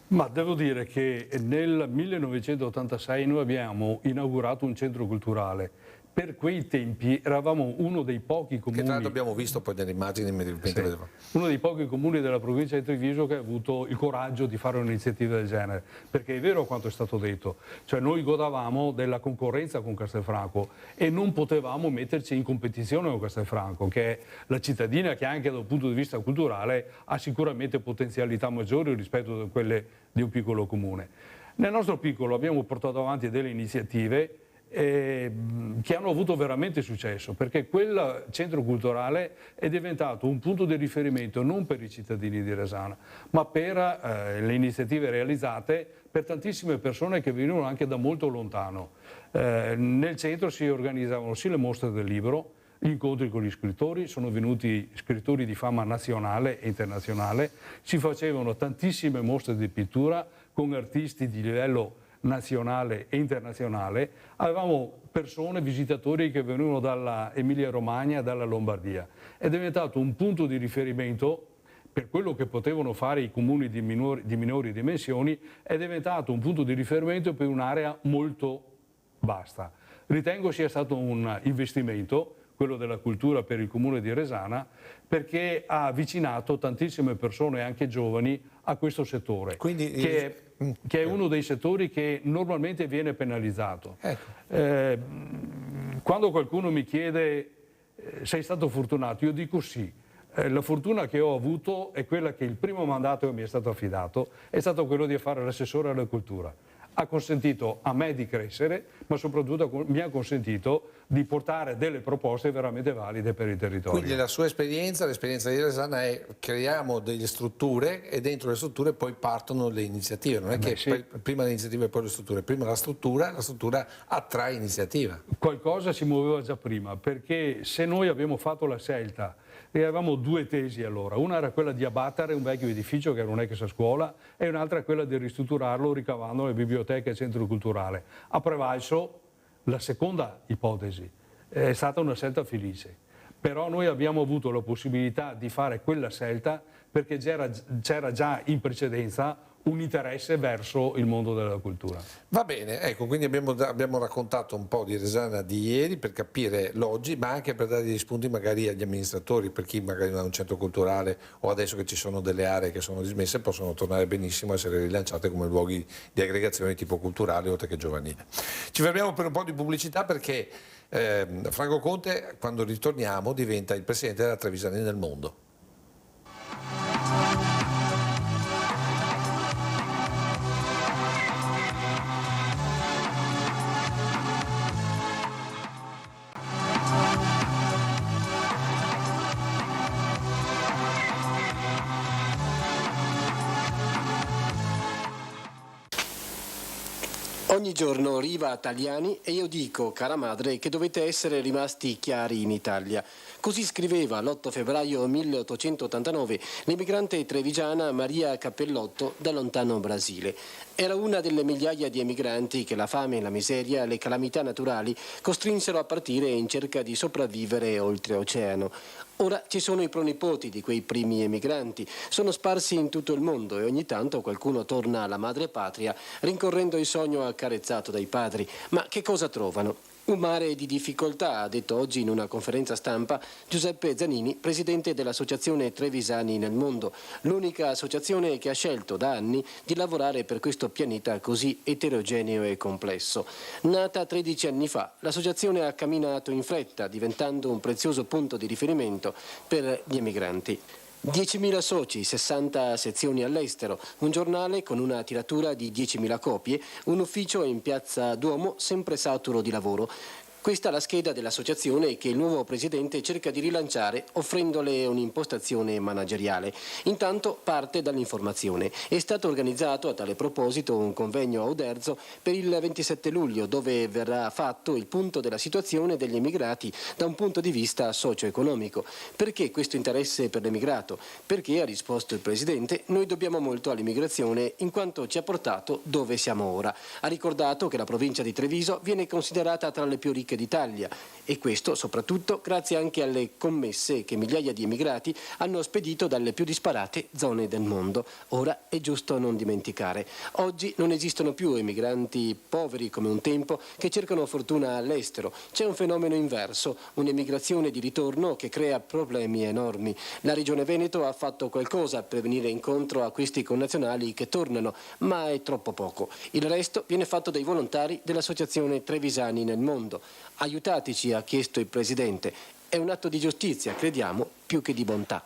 Ma devo dire che nel 1986 noi abbiamo inaugurato un centro culturale. Per quei tempi eravamo uno dei pochi comuni... Che tra l'altro abbiamo visto poi nelle immagini, uno dei pochi comuni della provincia di Treviso che ha avuto il coraggio di fare un'iniziativa del genere. Perché è vero quanto è stato detto, cioè noi godavamo della concorrenza con Castelfranco e non potevamo metterci in competizione con Castelfranco, che è la cittadina che anche dal punto di vista culturale ha sicuramente potenzialità maggiori rispetto a quelle di un piccolo comune. Nel nostro piccolo abbiamo portato avanti delle iniziative che hanno avuto veramente successo, perché quel centro culturale è diventato un punto di riferimento non per i cittadini di Resana, ma per le iniziative realizzate per tantissime persone che venivano anche da molto lontano. Nel centro si organizzavano sì le mostre del libro, gli incontri con gli scrittori, sono venuti scrittori di fama nazionale e internazionale, si facevano tantissime mostre di pittura con artisti di livello nazionale e internazionale, avevamo persone, visitatori che venivano dalla Emilia Romagna, dalla Lombardia. È diventato un punto di riferimento per quello che potevano fare i comuni di minori dimensioni, è diventato un punto di riferimento per un'area molto vasta. Ritengo sia stato un investimento, quello della cultura per il comune di Resana, perché ha avvicinato tantissime persone, anche giovani, a questo settore, quindi, che è uno dei settori che normalmente viene penalizzato. Ecco. Quando qualcuno mi chiede sei stato fortunato, io dico sì. La fortuna che ho avuto è quella che il primo mandato che mi è stato affidato è stato quello di fare l'assessore alla cultura. Ha consentito a me di crescere, ma soprattutto mi ha consentito di portare delle proposte veramente valide per il territorio. Quindi la sua esperienza, l'esperienza di Resana è creiamo delle strutture e dentro le strutture poi partono le iniziative, non è che sì. prima le iniziative e poi le strutture, prima la struttura attrae iniziativa. Qualcosa si muoveva già prima, perché se noi abbiamo fatto la scelta e avevamo due tesi allora, una era quella di abbattere un vecchio edificio che era un'ex scuola e un'altra quella di ristrutturarlo ricavando le biblioteche e il centro culturale. Ha prevalso la seconda ipotesi, è stata una scelta felice, però noi abbiamo avuto la possibilità di fare quella scelta perché c'era già in precedenza un interesse verso il mondo della cultura. Va bene, ecco, quindi abbiamo raccontato un po' di Resana di ieri per capire l'oggi, ma anche per dare degli spunti magari agli amministratori, per chi magari non ha un centro culturale o adesso che ci sono delle aree che sono dismesse possono tornare benissimo a essere rilanciate come luoghi di aggregazione tipo culturale oltre che giovanile. Ci fermiamo per un po' di pubblicità perché Franco Conte, quando ritorniamo, diventa il presidente della Trevisanini nel mondo. Ogni giorno arriva a Tagliani e io dico, cara madre, che dovete essere rimasti chiari in Italia. Così scriveva l'8 febbraio 1889 l'emigrante trevigiana Maria Cappellotto da lontano Brasile. Era una delle migliaia di emigranti che la fame, la miseria e le calamità naturali costrinsero a partire in cerca di sopravvivere oltreoceano. Ora ci sono i pronipoti di quei primi emigranti, sono sparsi in tutto il mondo e ogni tanto qualcuno torna alla madre patria rincorrendo il sogno accarezzato dai padri. Ma che cosa trovano? Un mare di difficoltà, ha detto oggi in una conferenza stampa Giuseppe Zanini, presidente dell'Associazione Trevisani nel mondo, l'unica associazione che ha scelto da anni di lavorare per questo pianeta così eterogeneo e complesso. Nata 13 anni fa, l'associazione ha camminato in fretta, diventando un prezioso punto di riferimento per gli emigranti. 10.000 soci, 60 sezioni all'estero, un giornale con una tiratura di 10.000 copie, un ufficio in piazza Duomo sempre saturo di lavoro. Questa è la scheda dell'associazione che il nuovo presidente cerca di rilanciare offrendole un'impostazione manageriale. Intanto parte dall'informazione. È stato organizzato a tale proposito un convegno a Uderzo per il 27 luglio dove verrà fatto il punto della situazione degli emigrati da un punto di vista socio-economico. Perché questo interesse per l'emigrato? Perché, ha risposto il presidente, noi dobbiamo molto all'immigrazione in quanto ci ha portato dove siamo ora. Ha ricordato che la provincia di Treviso viene considerata tra le più ricche d'Italia e questo soprattutto grazie anche alle commesse che migliaia di emigrati hanno spedito dalle più disparate zone del mondo. Ora è giusto non dimenticare, oggi non esistono più emigranti poveri come un tempo che cercano fortuna all'estero, c'è un fenomeno inverso, un'emigrazione di ritorno che crea problemi enormi. La Regione Veneto ha fatto qualcosa per venire incontro a questi connazionali che tornano, ma è troppo poco. Il resto viene fatto dai volontari dell'Associazione Trevisani nel mondo. Aiutateci, ha chiesto il Presidente. È un atto di giustizia, crediamo, più che di bontà.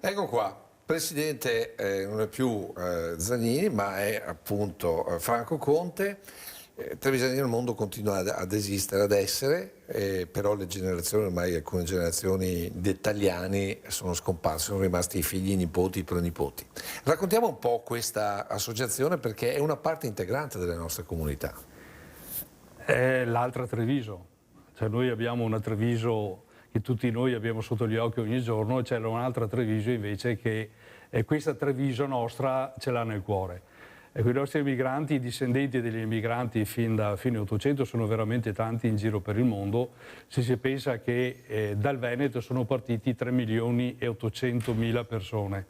Ecco qua, Presidente non è più Zanini, ma è appunto Franco Conte. Trevisanini nel mondo continua ad esistere, ad essere, però le generazioni, ormai alcune generazioni di italiani sono scomparse, sono rimasti i figli, i nipoti, i pronipoti. Raccontiamo un po' questa associazione perché è una parte integrante delle nostre comunità. È l'altra Treviso, cioè noi abbiamo una Treviso che tutti noi abbiamo sotto gli occhi ogni giorno e c'è un'altra Treviso invece che questa Treviso nostra ce l'ha nel cuore. Ecco, i nostri emigranti, i discendenti degli emigranti fin da fine 800 sono veramente tanti in giro per il mondo, se si pensa che dal Veneto sono partiti 3.800.000 persone.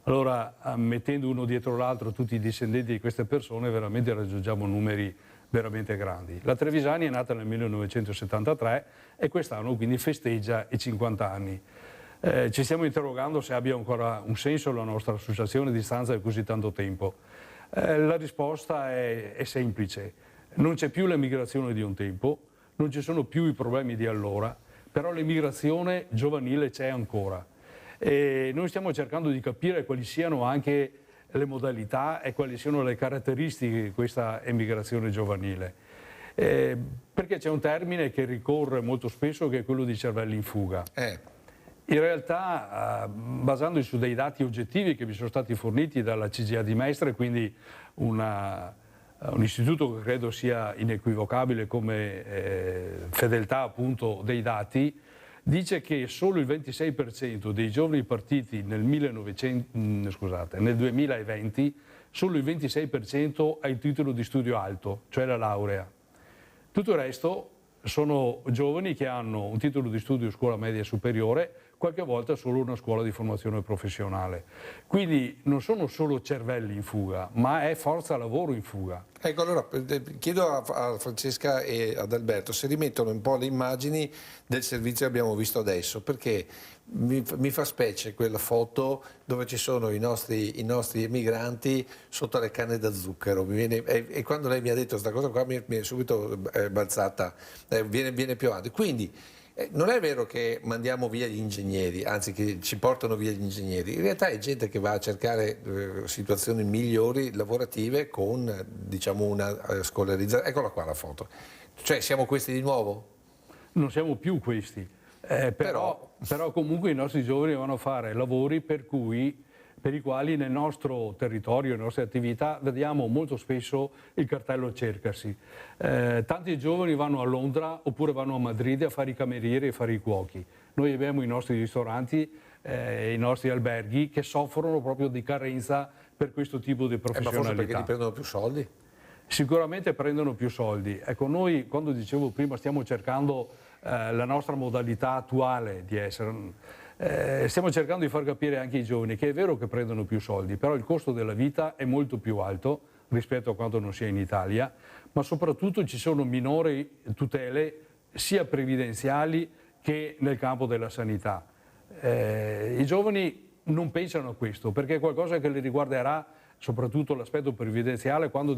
Allora, mettendo uno dietro l'altro tutti i discendenti di queste persone, veramente raggiungiamo numeri veramente grandi. La Trevisani è nata nel 1973 e quest'anno quindi festeggia i 50 anni. Ci stiamo interrogando se abbia ancora un senso la nostra associazione a distanza di così tanto tempo. La risposta è semplice. Non c'è più l'emigrazione di un tempo, non ci sono più i problemi di allora, però l'emigrazione giovanile c'è ancora. E noi stiamo cercando di capire quali siano anche le modalità e quali siano le caratteristiche di questa emigrazione giovanile. Per Perché c'è un termine che ricorre molto spesso, che è quello di cervelli in fuga. In realtà, basandosi su dei dati oggettivi che mi sono stati forniti dalla CGIA di Mestre, quindi un istituto che credo sia inequivocabile come fedeltà appunto dei dati, dice che solo il 26% dei giovani partiti nel 2020, solo il 26% ha il titolo di studio alto, cioè la laurea. Tutto il resto sono giovani che hanno un titolo di studio scuola media superiore, qualche volta solo una scuola di formazione professionale. Quindi non sono solo cervelli in fuga, ma è forza lavoro in fuga. Ecco, allora chiedo a Francesca e ad Alberto se rimettono un po' le immagini del servizio che abbiamo visto adesso, perché mi fa specie quella foto dove ci sono i nostri emigranti sotto le canne da zucchero. E quando lei mi ha detto questa cosa qua mi è subito balzata, viene più avanti. Quindi non è vero che mandiamo via gli ingegneri, anzi che ci portano via gli ingegneri, in realtà è gente che va a cercare situazioni migliori lavorative con, diciamo, una scolarizzazione. Eccola qua la foto. Cioè siamo questi di nuovo? Non siamo più questi, però comunque i nostri giovani vanno a fare lavori per i quali nel nostro territorio, nelle nostre attività, vediamo molto spesso il cartello cercasi. Tanti giovani vanno a Londra oppure vanno a Madrid a fare i camerieri e a fare i cuochi. Noi abbiamo i nostri ristoranti, i nostri alberghi che soffrono proprio di carenza per questo tipo di professionalità. Ma forse perché li prendono più soldi? Sicuramente prendono più soldi. Ecco, noi, quando dicevo prima, stiamo cercando la nostra modalità attuale di essere. Stiamo cercando di far capire anche ai giovani che è vero che prendono più soldi, però il costo della vita è molto più alto rispetto a quanto non sia in Italia, ma soprattutto ci sono minori tutele sia previdenziali che nel campo della sanità. I giovani non pensano a questo perché è qualcosa che li riguarderà, soprattutto l'aspetto previdenziale, quando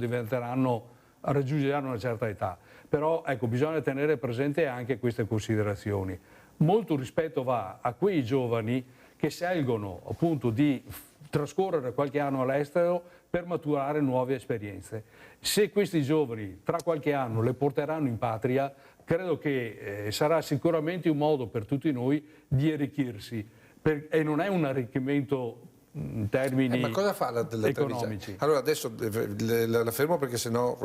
raggiungeranno una certa età. Però ecco, bisogna tenere presente anche queste considerazioni. Molto rispetto va a quei giovani che scelgono appunto di trascorrere qualche anno all'estero per maturare nuove esperienze. Se questi giovani tra qualche anno le porteranno in patria, credo che sarà sicuramente un modo per tutti noi di arricchirsi. E non è un arricchimento in termini ma cosa fa la economici. Allora adesso la fermo perché sennò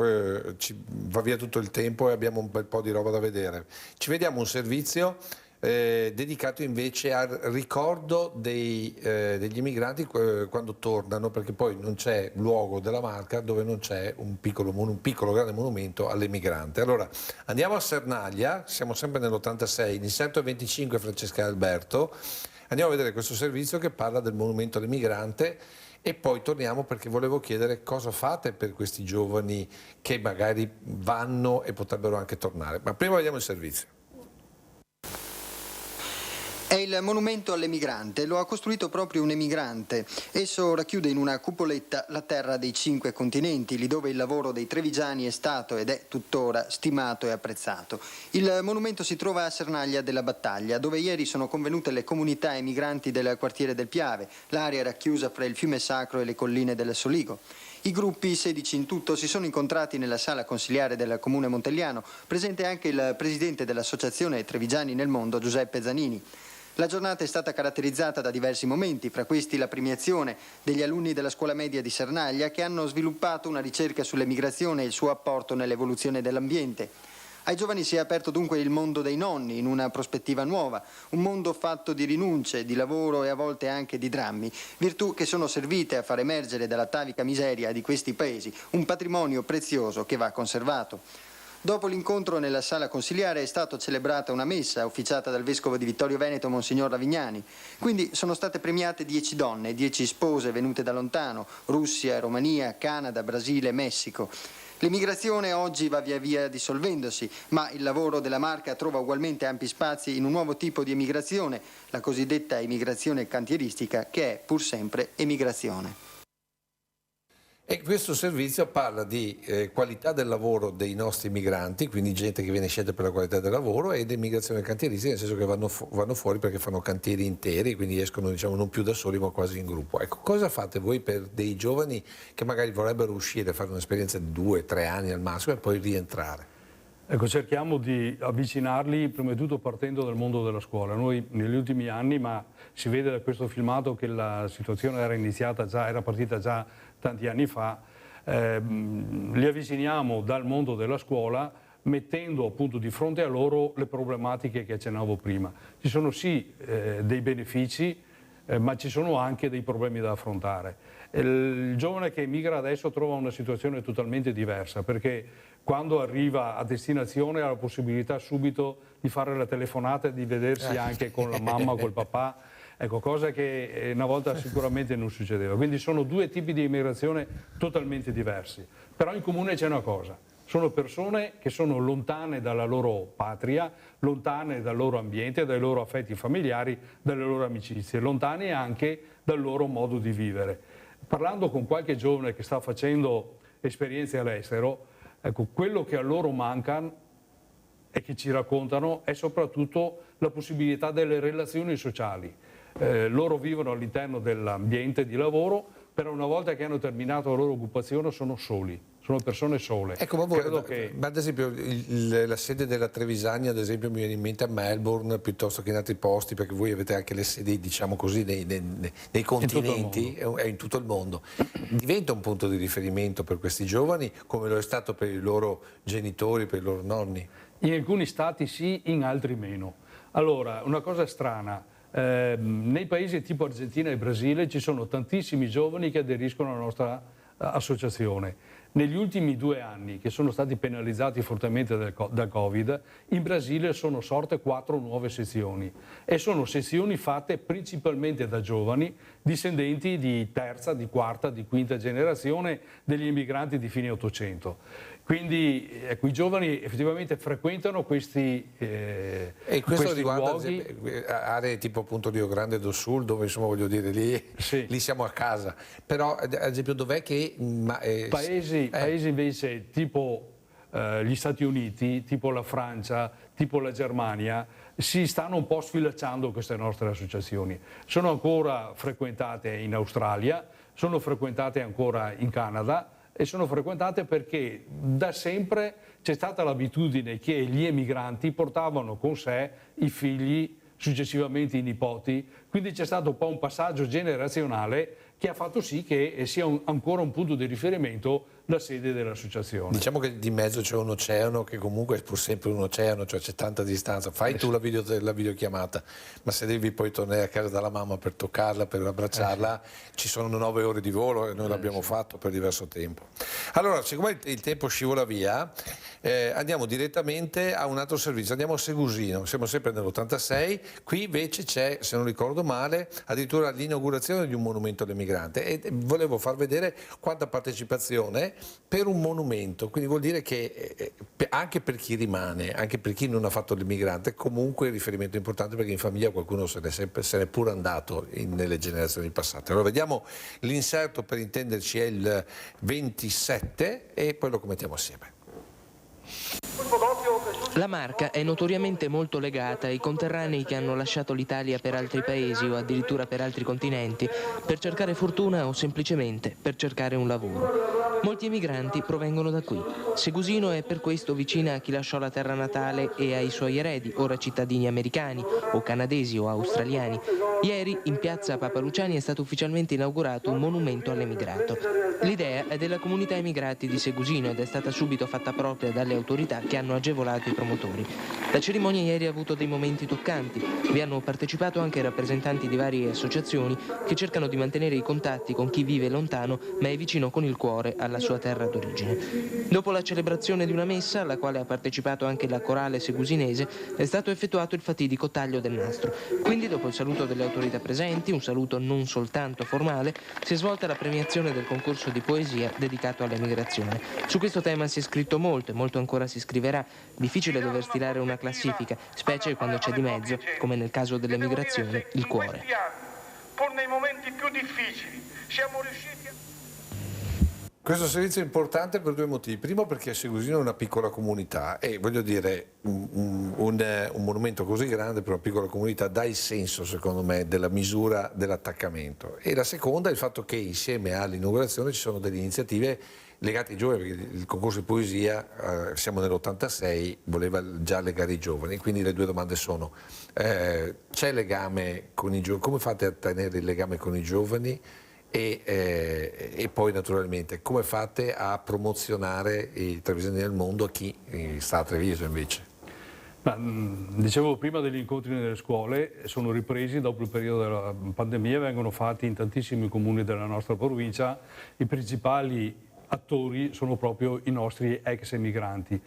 ci va via tutto il tempo e abbiamo un bel po' di roba da vedere. Ci vediamo un servizio dedicato invece al ricordo degli immigranti quando tornano, perché poi non c'è luogo della Marca dove non c'è un piccolo grande monumento all'emigrante. Allora andiamo a Sernaglia, siamo sempre nell'86, inserto 25 Francesca e Alberto, andiamo a vedere questo servizio che parla del monumento all'emigrante e poi torniamo perché volevo chiedere cosa fate per questi giovani che magari vanno e potrebbero anche tornare, ma prima vediamo il servizio. È il monumento all'emigrante, lo ha costruito proprio un emigrante. Esso racchiude in una cupoletta la terra dei 5 continenti, lì dove il lavoro dei trevigiani è stato ed è tuttora stimato e apprezzato. Il monumento si trova a Sernaglia della Battaglia, dove ieri sono convenute le comunità emigranti del quartiere del Piave, l'area racchiusa fra il fiume Sacro e le colline del Soligo. I gruppi, 16 in tutto, si sono incontrati nella sala consiliare del Comune Montelliano, presente anche il presidente dell'Associazione Trevigiani nel Mondo, Giuseppe Zanini. La giornata è stata caratterizzata da diversi momenti, fra questi la premiazione degli alunni della scuola media di Sernaglia che hanno sviluppato una ricerca sull'emigrazione e il suo apporto nell'evoluzione dell'ambiente. Ai giovani si è aperto dunque il mondo dei nonni in una prospettiva nuova, un mondo fatto di rinunce, di lavoro e a volte anche di drammi, virtù che sono servite a far emergere dall'atavica miseria di questi paesi un patrimonio prezioso che va conservato. Dopo l'incontro nella sala consiliare è stata celebrata una messa ufficiata dal vescovo di Vittorio Veneto, Monsignor Ravignani. Quindi sono state premiate 10 donne, 10 spose venute da lontano, Russia, Romania, Canada, Brasile, Messico. L'emigrazione oggi va via via dissolvendosi, ma il lavoro della Marca trova ugualmente ampi spazi in un nuovo tipo di emigrazione, la cosiddetta emigrazione cantieristica, che è pur sempre emigrazione. E questo servizio parla di qualità del lavoro dei nostri migranti, quindi gente che viene scelta per la qualità del lavoro, e di immigrazione cantieristica, nel senso che vanno fuori perché fanno cantieri interi, quindi escono, diciamo, non più da soli ma quasi in gruppo. Ecco, cosa fate voi per dei giovani che magari vorrebbero uscire, fare un'esperienza di 2 o 3 anni al massimo e poi rientrare? Ecco, cerchiamo di avvicinarli prima di tutto partendo dal mondo della scuola. Noi negli ultimi anni, ma si vede da questo filmato che la situazione era partita già tanti anni fa, li avviciniamo dal mondo della scuola mettendo appunto di fronte a loro le problematiche che accennavo prima. Ci sono sì dei benefici, ma ci sono anche dei problemi da affrontare. Il giovane che emigra adesso trova una situazione totalmente diversa, perché quando arriva a destinazione ha la possibilità subito di fare la telefonata e di vedersi anche con la mamma o col papà, ecco, cosa che una volta sicuramente non succedeva. Quindi sono due tipi di immigrazione totalmente diversi, però in comune c'è una cosa: sono persone che sono lontane dalla loro patria, lontane dal loro ambiente, dai loro affetti familiari, dalle loro amicizie, lontane anche dal loro modo di vivere. Parlando con qualche giovane che sta facendo esperienze all'estero, ecco, quello che a loro manca e che ci raccontano è soprattutto la possibilità delle relazioni sociali. Loro vivono all'interno dell'ambiente di lavoro, però una volta che hanno terminato la loro occupazione sono soli. Sono persone sole. Ecco, ma ad esempio la sede della Trevisani, ad esempio, mi viene in mente a Melbourne piuttosto che in altri posti, perché voi avete anche le sedi, diciamo così, nei continenti e in tutto il mondo. Diventa un punto di riferimento per questi giovani, come lo è stato per i loro genitori, per i loro nonni? In alcuni stati sì, in altri meno. Allora, una cosa strana, nei paesi tipo Argentina e Brasile ci sono tantissimi giovani che aderiscono alla nostra associazione. Negli ultimi 2 anni, che sono stati penalizzati fortemente dal Covid, in Brasile sono sorte 4 nuove sezioni e sono sezioni fatte principalmente da giovani discendenti di terza, di quarta, di quinta generazione degli immigranti di fine 800. Quindi ecco, i giovani effettivamente frequentano questi e questo riguarda luoghi. Aree tipo appunto Rio Grande do Sul, dove insomma voglio dire lì siamo a casa. Però ad esempio dov'è che paesi invece tipo gli Stati Uniti, tipo la Francia, tipo la Germania, si stanno un po' sfilacciando queste nostre associazioni. Sono ancora frequentate in Australia, sono frequentate ancora in Canada e sono frequentate perché da sempre c'è stata l'abitudine che gli emigranti portavano con sé i figli, successivamente i nipoti, quindi c'è stato un po' un passaggio generazionale che ha fatto sì che sia ancora un punto di riferimento la sede dell'associazione. Diciamo che di mezzo c'è un oceano che comunque è pur sempre un oceano, cioè c'è tanta distanza. Fai tu la videochiamata, ma se devi poi tornare a casa dalla mamma per toccarla, per abbracciarla, ci sono 9 ore di volo e noi l'abbiamo fatto per diverso tempo. Allora, siccome il tempo scivola via, andiamo direttamente a un altro servizio, andiamo a Segusino, siamo sempre nell'86, qui invece c'è, se non ricordo male, addirittura l'inaugurazione di un monumento all'emigrante e volevo far vedere quanta partecipazione per un monumento, quindi vuol dire che anche per chi rimane, anche per chi non ha fatto l'immigrante, comunque è un riferimento importante, perché in famiglia qualcuno se n'è pure andato nelle generazioni passate. Allora vediamo l'inserto, per intenderci è il 27 e poi lo commentiamo assieme. La Marca è notoriamente molto legata ai conterranei che hanno lasciato l'Italia per altri paesi o addirittura per altri continenti per cercare fortuna o semplicemente per cercare un lavoro. Molti emigranti provengono da qui. Segusino è per questo vicina a chi lasciò la terra natale e ai suoi eredi, ora cittadini americani o canadesi o australiani. Ieri in piazza Papa Luciani è stato ufficialmente inaugurato un monumento all'emigrato. L'idea è della comunità emigrati di Segusino ed è stata subito fatta propria dalle autorità che hanno agevolato i promotori. La cerimonia ieri ha avuto dei momenti toccanti. Vi hanno partecipato anche rappresentanti di varie associazioni che cercano di mantenere i contatti con chi vive lontano ma è vicino con il cuore alla sua terra d'origine. Dopo la celebrazione di una messa, alla quale ha partecipato anche la corale segusinese, è stato effettuato il fatidico taglio del nastro. Quindi, dopo il saluto delle autorità presenti, un saluto non soltanto formale, si è svolta la premiazione del concorso di poesia dedicato all'emigrazione. Su questo tema si è scritto molto e molto ancora si scriverà. Difficile dover stilare una classifica, specie quando c'è di mezzo, come nel caso dell'emigrazione, il cuore. Pur nei momenti più difficili, siamo riusciti a... Questo servizio è importante per 2 motivi. Primo, perché Segusino è una piccola comunità e voglio dire un monumento così grande per una piccola comunità dà il senso, secondo me, della misura dell'attaccamento. E la seconda è il fatto che insieme all'inaugurazione ci sono delle iniziative legati ai giovani, perché il concorso di poesia, siamo nell'86, voleva già legare i giovani, quindi le due domande sono, c'è legame con i giovani, come fate a tenere il legame con i giovani e poi naturalmente come fate a promozionare i Trevigiani nel mondo a chi sta a Treviso invece? Dicevo prima degli incontri nelle scuole, sono ripresi dopo il periodo della pandemia, vengono fatti in tantissimi comuni della nostra provincia, i principali attori sono proprio i nostri ex emigranti.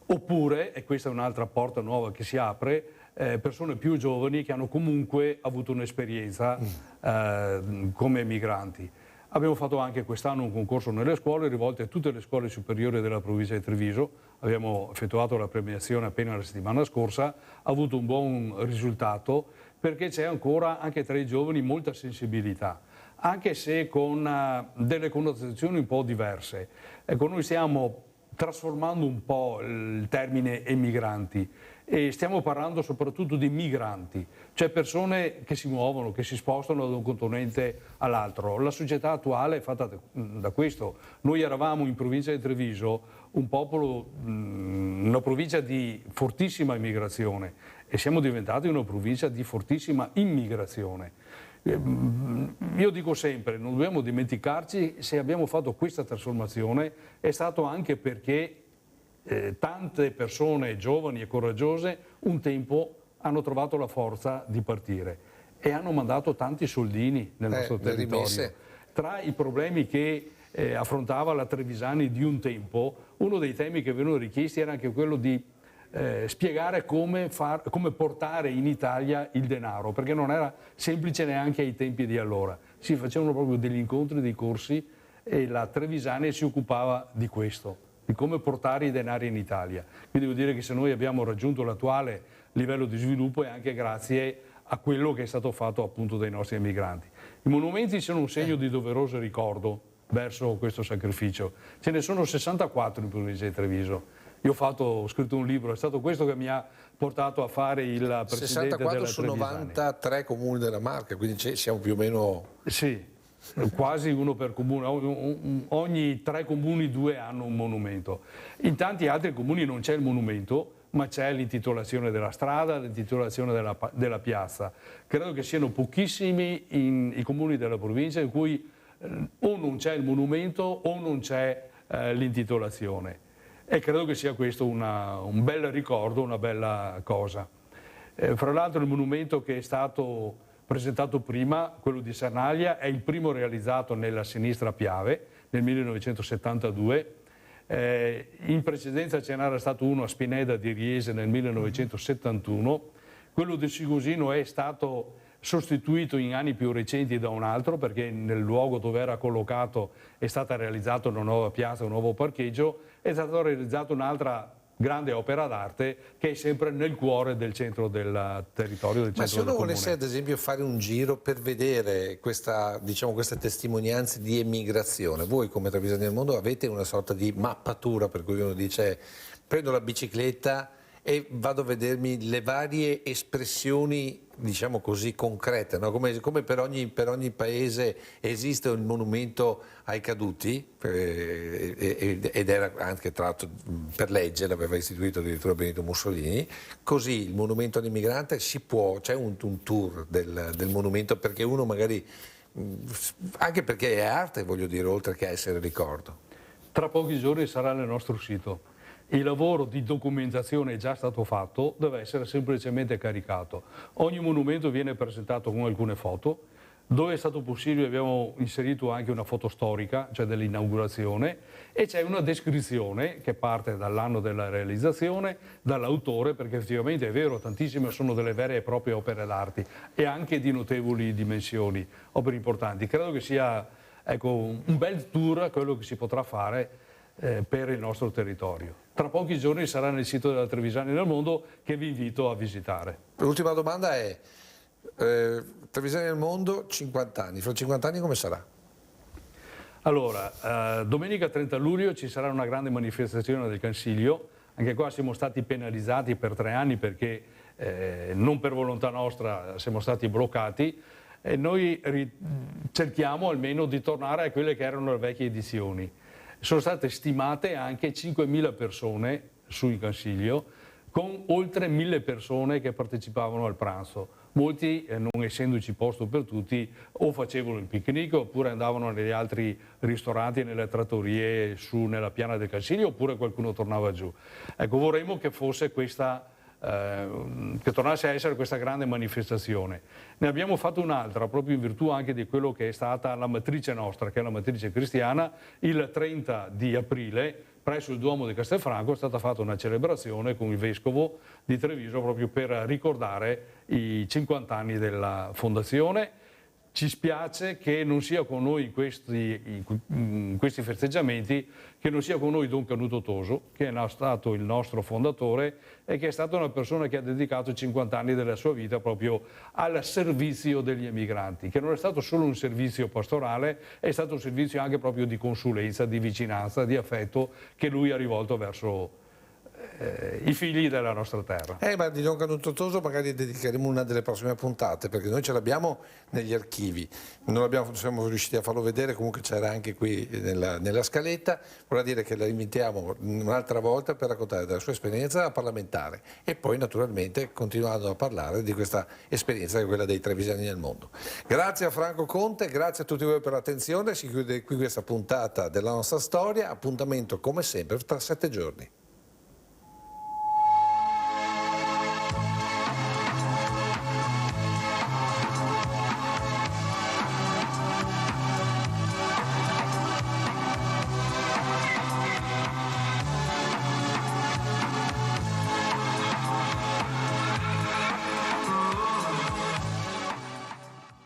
Oppure, e questa è un'altra porta nuova che si apre, persone più giovani che hanno comunque avuto un'esperienza come emigranti. Abbiamo fatto anche quest'anno un concorso nelle scuole rivolte a tutte le scuole superiori della provincia di Treviso. Abbiamo effettuato la premiazione appena la settimana scorsa, ha avuto un buon risultato perché c'è ancora anche tra i giovani molta sensibilità, anche se con delle connotazioni un po' diverse. Ecco, noi stiamo trasformando un po' il termine emigranti e stiamo parlando soprattutto di migranti, cioè persone che si muovono, che si spostano da un continente all'altro. La società attuale è fatta da questo. Noi eravamo in provincia di Treviso un popolo, una provincia di fortissima immigrazione e siamo diventati una provincia di fortissima immigrazione. Io dico sempre, non dobbiamo dimenticarci, se abbiamo fatto questa trasformazione è stato anche perché tante persone giovani e coraggiose un tempo hanno trovato la forza di partire e hanno mandato tanti soldini nel nostro territorio. Tra i problemi che affrontava la Trevisani di un tempo, uno dei temi che venivano richiesti era anche quello di spiegare come portare in Italia il denaro, perché non era semplice neanche ai tempi di allora. Si facevano proprio degli incontri, dei corsi e la Trevisani si occupava di questo, di come portare i denari in Italia. Quindi vuol dire che se noi abbiamo raggiunto l'attuale livello di sviluppo è anche grazie a quello che è stato fatto appunto dai nostri emigranti. I monumenti sono un segno di doveroso ricordo verso questo sacrificio. Ce ne sono 64 in provincia di Treviso. Io ho scritto un libro, è stato questo che mi ha portato a fare il presidente 64 della su Trevisani. 93 comuni della Marca, quindi siamo più o meno... Sì, quasi uno per comune, ogni 3 comuni 2 hanno un monumento. In tanti altri comuni non c'è il monumento, ma c'è l'intitolazione della strada, l'intitolazione della piazza. Credo che siano pochissimi i comuni della provincia in cui o non c'è il monumento o non c'è l'intitolazione. E credo che sia questo un bel ricordo, una bella cosa. Fra l'altro il monumento che è stato presentato prima, quello di Sernaglia, è il primo realizzato nella sinistra Piave nel 1972. In precedenza ce n'era stato uno a Spineda di Riese nel 1971. Quello di Sigosino è stato sostituito in anni più recenti da un altro perché nel luogo dove era collocato è stata realizzata una nuova piazza, un nuovo parcheggio, è stata realizzata un'altra grande opera d'arte che è sempre nel cuore del centro del territorio del centro del comune. Ma se uno volesse ad esempio fare un giro per vedere queste testimonianze di emigrazione, voi come Trevisani nel mondo avete una sorta di mappatura per cui uno dice prendo la bicicletta e vado a vedermi le varie espressioni, diciamo così, concrete, no? Come per ogni paese esiste un monumento ai caduti, ed era anche tra l'altro per legge, l'aveva istituito addirittura Benito Mussolini, così il monumento all'immigrante c'è un tour del monumento perché uno magari, anche perché è arte, voglio dire, oltre che essere ricordo. Tra pochi giorni sarà nel nostro sito. Il lavoro di documentazione è già stato fatto, deve essere semplicemente caricato. Ogni monumento viene presentato con alcune foto. Dove è stato possibile abbiamo inserito anche una foto storica, cioè dell'inaugurazione, e c'è una descrizione che parte dall'anno della realizzazione, dall'autore, perché effettivamente è vero, tantissime sono delle vere e proprie opere d'arte e anche di notevoli dimensioni, opere importanti. Credo che sia un bel tour quello che si potrà fare per il nostro territorio. Tra pochi giorni sarà nel sito della Trevisani nel mondo che vi invito a visitare. L'ultima domanda è, Trevisani nel mondo, 50 anni, fra 50 anni come sarà? Allora, domenica 30 luglio ci sarà una grande manifestazione del Consiglio, anche qua siamo stati penalizzati per 3 anni perché non per volontà nostra siamo stati bloccati e noi cerchiamo almeno di tornare a quelle che erano le vecchie edizioni. sono state stimate anche 5.000 persone sul Consiglio, con oltre 1.000 persone che partecipavano al pranzo. Molti, non essendoci posto per tutti, o facevano il picnic oppure andavano negli altri ristoranti, nelle trattorie nella piana del Consiglio, oppure qualcuno tornava giù. Ecco, vorremmo che fosse questa, che tornasse a essere questa grande manifestazione. Ne abbiamo fatto un'altra, proprio in virtù anche di quello che è stata la matrice nostra, che è la matrice cristiana. Il 30 di aprile, presso il Duomo di Castelfranco, è stata fatta una celebrazione con il Vescovo di Treviso proprio per ricordare i 50 anni della fondazione. Ci spiace che non sia con noi in questi festeggiamenti, che non sia con noi Don Canuto Toso, che è stato il nostro fondatore e che è stata una persona che ha dedicato 50 anni della sua vita proprio al servizio degli emigranti, che non è stato solo un servizio pastorale, è stato un servizio anche proprio di consulenza, di vicinanza, di affetto che lui ha rivolto verso i figli della nostra terra. Ma di Don Canuto Toso magari dedicheremo una delle prossime puntate, perché noi ce l'abbiamo negli archivi, non siamo riusciti a farlo vedere, comunque c'era anche qui nella scaletta. Vorrà dire che la invitiamo un'altra volta per raccontare della sua esperienza parlamentare e poi naturalmente continuando a parlare di questa esperienza che è quella dei trevigiani nel mondo. Grazie a Franco Conte, grazie a tutti voi per l'attenzione, si chiude qui questa puntata della nostra storia, appuntamento come sempre tra 7 giorni.